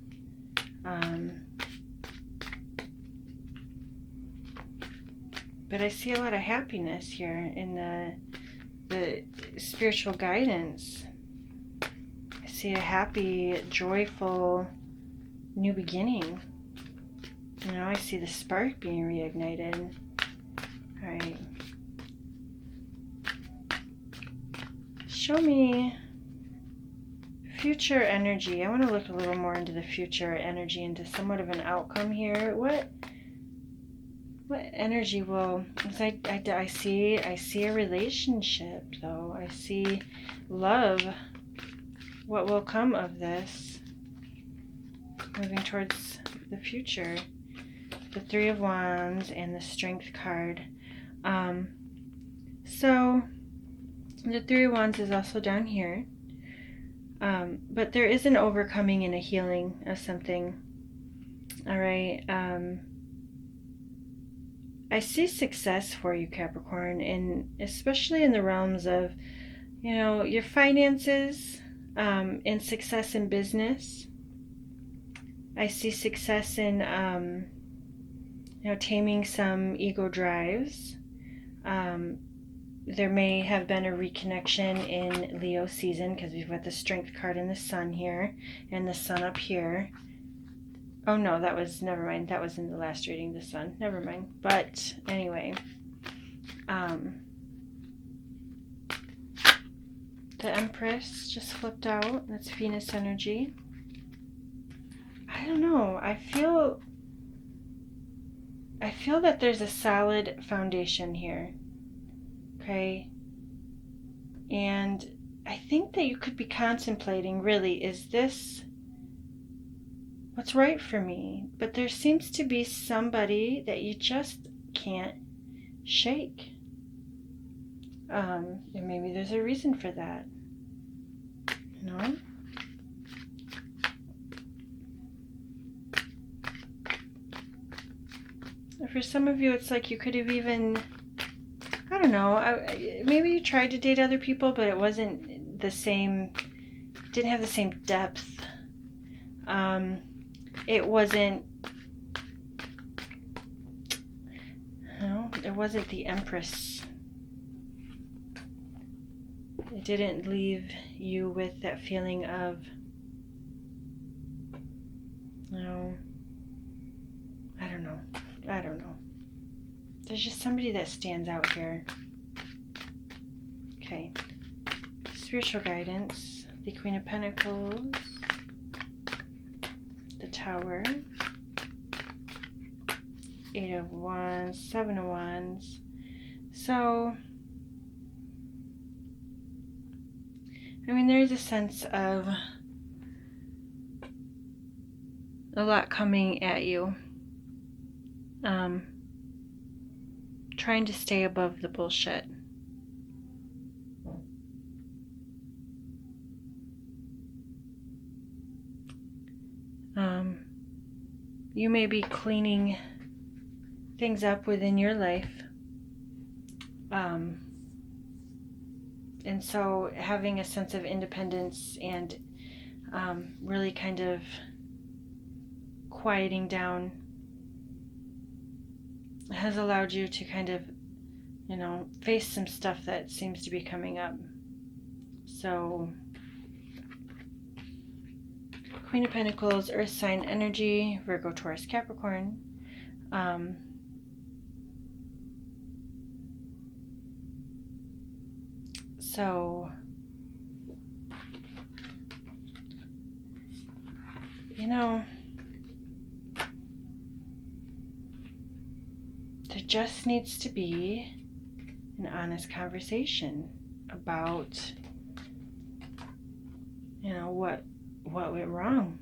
But I see a lot of happiness here in the spiritual guidance. I see a happy, joyful new beginning. You know, I see the spark being reignited. All right. Show me future energy. I want to look a little more into the future energy, into somewhat of an outcome here. What energy will? I see a relationship, though. I see love. What will come of this? Moving towards the future. The Three of Wands and the Strength card. So the Three of Wands is also down here. But there is an overcoming and a healing of something. All right. I see success for you, Capricorn, and especially in the realms of, you know, your finances, and success in business. I see success in, you know, taming some ego drives. There may have been a reconnection in Leo season, because we've got the Strength card and the Sun here, and the Sun up here. Oh no, never mind. That was in the last reading, the Sun. Never mind. But anyway, the Empress just flipped out. That's Venus energy. I don't know. I feel that there's a solid foundation here. Okay? And I think that you could be contemplating, really, is this what's right for me? But there seems to be somebody that you just can't shake. And maybe there's a reason for that. You know? For some of you, it's like you could have even, I don't know, maybe you tried to date other people, but it wasn't the same, didn't have the same depth. It wasn't, it wasn't the Empress. it didn't leave you with that feeling of, no, I don't know. There's just somebody that stands out here. Okay. Spiritual guidance, the Queen of Pentacles, the Tower, 8 of Wands, 7 of Wands. So, I mean, there's a sense of a lot coming at you. Trying to stay above the bullshit. You may be cleaning things up within your life. And so having a sense of independence and really kind of quieting down has allowed you to kind of, face some stuff that seems to be coming up. So, Queen of Pentacles, Earth sign energy, Virgo-Taurus-Capricorn. So, there just needs to be an honest conversation about, what went wrong.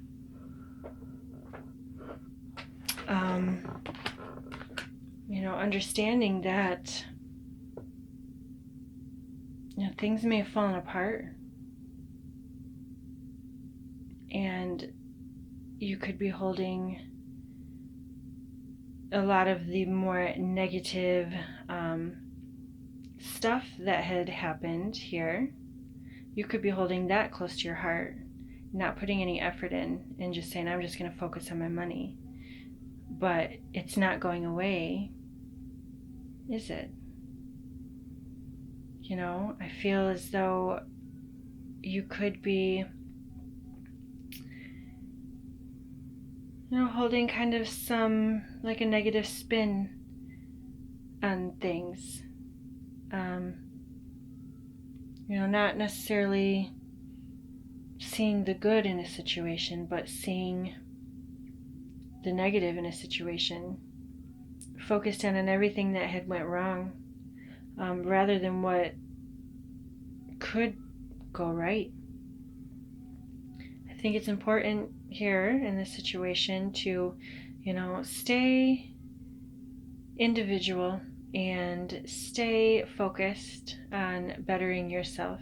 Understanding that, things may have fallen apart and you could be holding a lot of the more negative stuff that had happened here. You could be holding that close to your heart, not putting any effort in and just saying, I'm just going to focus on my money. But it's not going away, is it? I feel as though you could be, holding kind of some, like a negative spin on things. Not necessarily seeing the good in a situation, but seeing the negative in a situation. Focused in on everything that had went wrong, rather than what could go right. I think it's important here in this situation to, stay individual and stay focused on bettering yourself.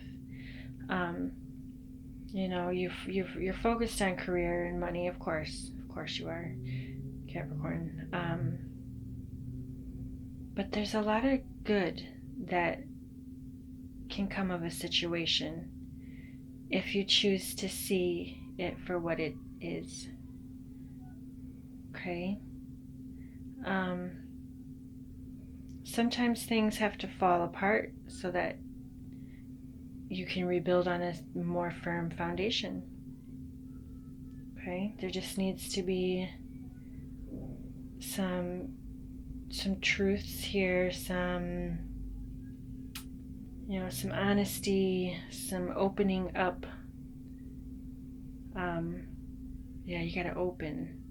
You're focused on career and money, of course you are, Capricorn. But there's a lot of good that can come of a situation if you choose to see it for what it is. Okay? Sometimes things have to fall apart so that you can rebuild on a more firm foundation. Okay? There just needs to be some truths here, some honesty, some opening up. You gotta open.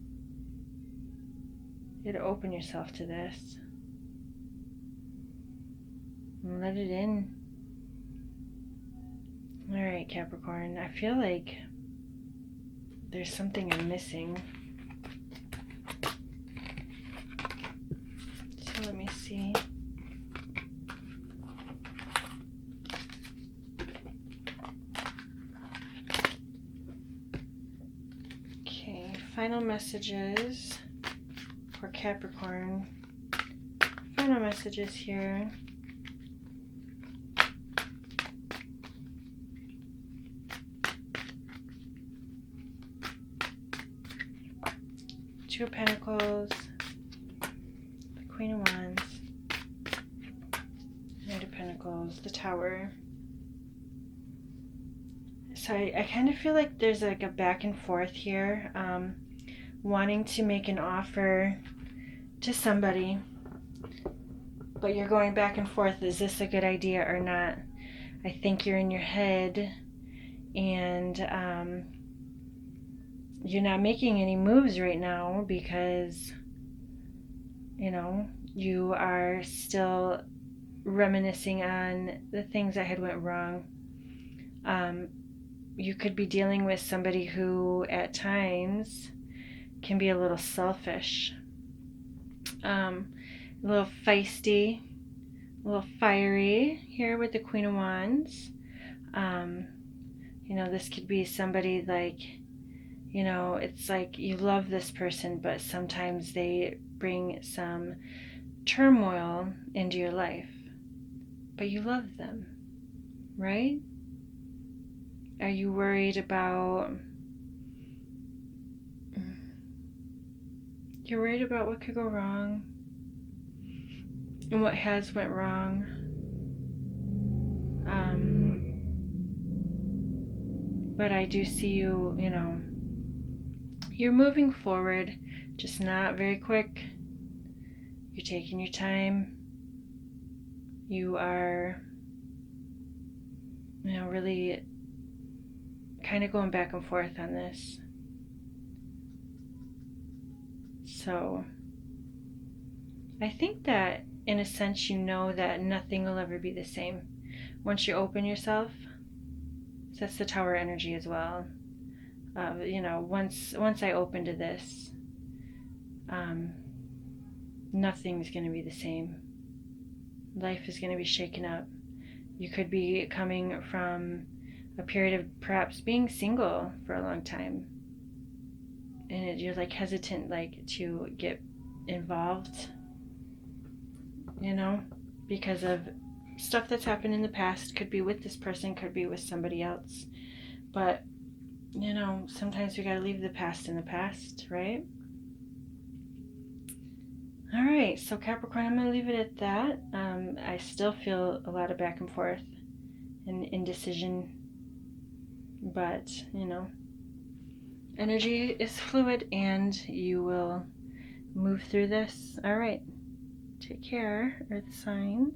You gotta open yourself to this. And let it in. Alright, Capricorn, I feel like there's something I'm missing. So let me see. Okay, final messages for Capricorn. Final messages here. Two of Pentacles, the Queen of Wands, Knight of Pentacles, the Tower, So I kind of feel like there's like a back and forth here, wanting to make an offer to somebody, but you're going back and forth. Is this a good idea or not? I think you're in your head, and you're not making any moves right now because, you know, you are still reminiscing on the things that had went wrong. You could be dealing with somebody who at times can be a little selfish, a little feisty, a little fiery here with the Queen of Wands. This could be somebody like, it's like you love this person, but sometimes they bring some turmoil into your life. But you love them, right? Are you worried about... You're worried about what could go wrong and what has went wrong. But I do see you, you're moving forward, just not very quick. You're taking your time. You are, really kind of going back and forth on this. So I think that in a sense you know that nothing will ever be the same. Once you open yourself, that's the Tower energy as well. Once I open to this, nothing's going to be the same. Life is going to be shaken up. You could be coming from a period of perhaps being single for a long time, and you're like hesitant to get involved, because of stuff that's happened in the past. Could be with this person, could be with somebody else, but sometimes we gotta leave the past in the past, right? All right, so Capricorn, I'm gonna leave it at that. I still feel a lot of back and forth and indecision, but energy is fluid and you will move through this. All right, take care, Earth signs.